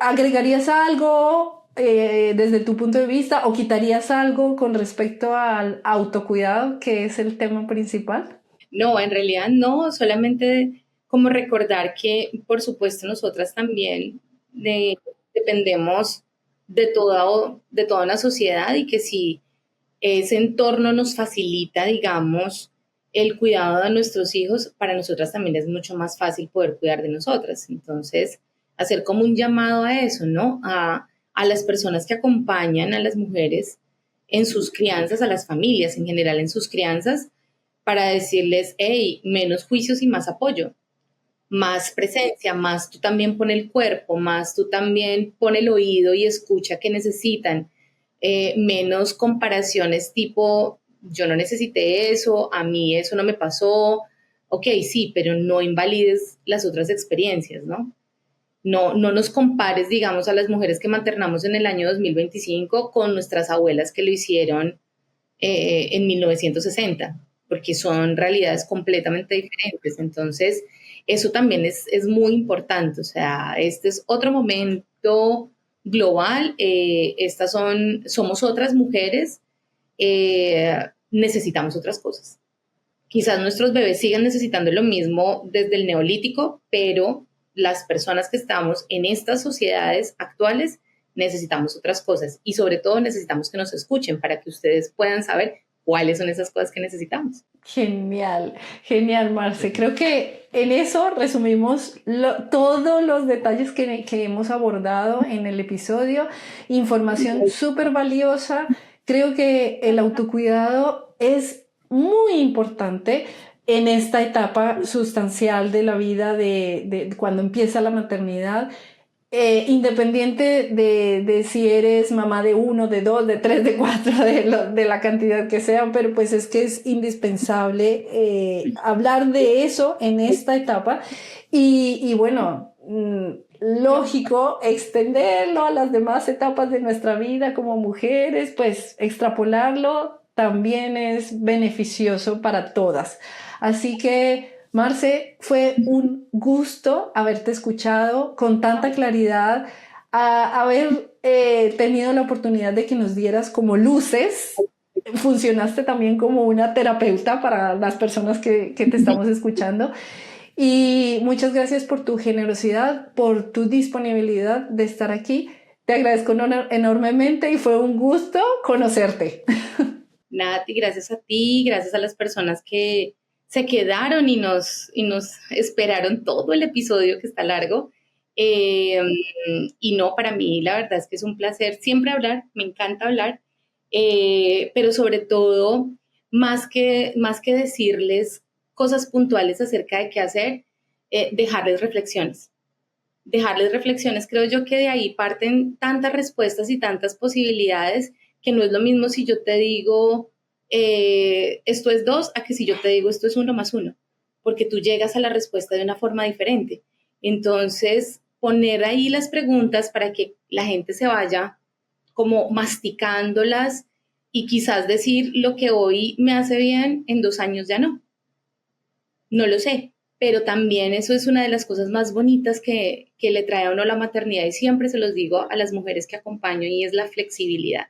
[SPEAKER 3] ¿Agregarías algo desde tu punto de vista o quitarías algo con respecto al autocuidado, que es el tema principal?
[SPEAKER 1] No, en realidad no, solamente como recordar que, por supuesto, nosotras también dependemos de toda una sociedad y que si ese entorno nos facilita, digamos, el cuidado de nuestros hijos, para nosotras también es mucho más fácil poder cuidar de nosotras. Entonces, hacer como un llamado a eso, ¿no? A las personas que acompañan a las mujeres en sus crianzas, a las familias en general en sus crianzas, para decirles, hey, menos juicios y más apoyo, más presencia, más tú también pon el cuerpo, más tú también pon el oído y escucha qué necesitan, menos comparaciones tipo, yo no necesité eso, a mí eso no me pasó, ok, sí, pero no invalides las otras experiencias, ¿no? No nos compares, digamos, a las mujeres que maternamos en el año 2025 con nuestras abuelas que lo hicieron en 1960. porque son realidades completamente diferentes. Entonces, eso también es muy importante. O sea, este es otro momento global. Somos otras mujeres, necesitamos otras cosas. Quizás nuestros bebés sigan necesitando lo mismo desde el neolítico, pero las personas que estamos en estas sociedades actuales necesitamos otras cosas y sobre todo necesitamos que nos escuchen para que ustedes puedan saber cuáles son esas cosas que necesitamos.
[SPEAKER 3] Genial, genial, Marce. Creo que en eso resumimos todos los detalles que hemos abordado en el episodio. Información súper valiosa. Creo que el autocuidado es muy importante en esta etapa sustancial de la vida de cuando empieza la maternidad. Independiente de si eres mamá de 1, de 2, de 3, de 4, de la cantidad que sea, pero pues es que es indispensable hablar de eso en esta etapa y bueno, lógico, extenderlo a las demás etapas de nuestra vida como mujeres, pues extrapolarlo también es beneficioso para todas. Así que Marce, fue un gusto haberte escuchado con tanta claridad, haber tenido la oportunidad de que nos dieras como luces. Funcionaste también como una terapeuta para las personas que te estamos escuchando. Y muchas gracias por tu generosidad, por tu disponibilidad de estar aquí. Te agradezco enormemente y fue un gusto conocerte.
[SPEAKER 1] Nati, gracias a ti, gracias a las personas que se quedaron y nos esperaron todo el episodio que está largo. Y no, para mí la verdad es que es un placer siempre hablar, me encanta hablar, pero sobre todo, más que decirles cosas puntuales acerca de qué hacer, dejarles reflexiones. Dejarles reflexiones, creo yo que de ahí parten tantas respuestas y tantas posibilidades que no es lo mismo si yo te digo esto es 2 a que si yo te digo esto es 1 más 1, porque tú llegas a la respuesta de una forma diferente. Entonces, poner ahí las preguntas para que la gente se vaya como masticándolas y quizás decir lo que hoy me hace bien, en 2 años ya no. No lo sé, pero también eso es una de las cosas más bonitas que le trae a uno la maternidad y siempre se los digo a las mujeres que acompaño y es la flexibilidad,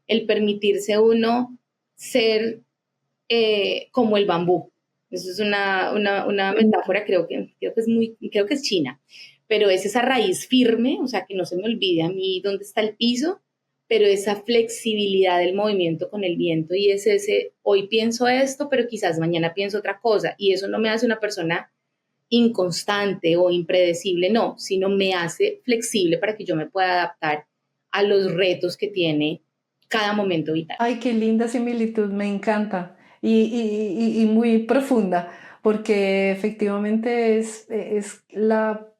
[SPEAKER 1] el permitirse uno ser como el bambú. Eso es una metáfora, creo que es china, pero es esa raíz firme, o sea, que no se me olvide a mí dónde está el piso, pero esa flexibilidad del movimiento con el viento y es ese, hoy pienso esto, pero quizás mañana pienso otra cosa, y eso no me hace una persona inconstante o impredecible, no, sino me hace flexible para que yo me pueda adaptar a los retos que tiene cada momento vital.
[SPEAKER 3] Ay, qué linda similitud, me encanta y muy profunda, porque efectivamente es la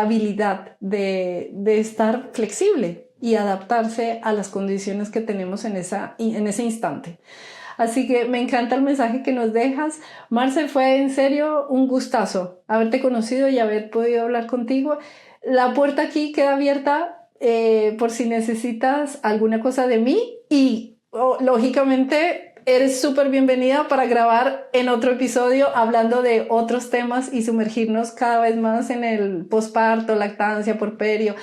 [SPEAKER 3] habilidad de estar flexible y adaptarse a las condiciones que tenemos en ese instante. Así que me encanta el mensaje que nos dejas. Marce, fue en serio un gustazo haberte conocido y haber podido hablar contigo. La puerta aquí queda abierta por si necesitas alguna cosa de mí y lógicamente eres súper bienvenida para grabar en otro episodio hablando de otros temas y sumergirnos cada vez más en el posparto, lactancia, puerperio.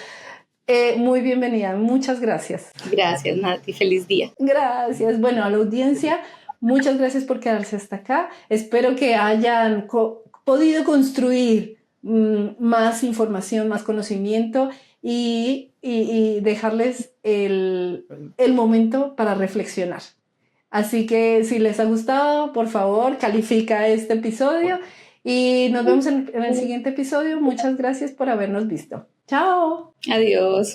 [SPEAKER 3] Muy bienvenida, muchas gracias.
[SPEAKER 1] Gracias, Nati, feliz día.
[SPEAKER 3] Gracias. Bueno, a la audiencia, muchas gracias por quedarse hasta acá. Espero que hayan podido construir más información, más conocimiento y dejarles el momento para reflexionar. Así que si les ha gustado, por favor, califica este episodio y nos vemos en el siguiente episodio. Muchas gracias por habernos visto. ¡Chao!
[SPEAKER 1] Adiós.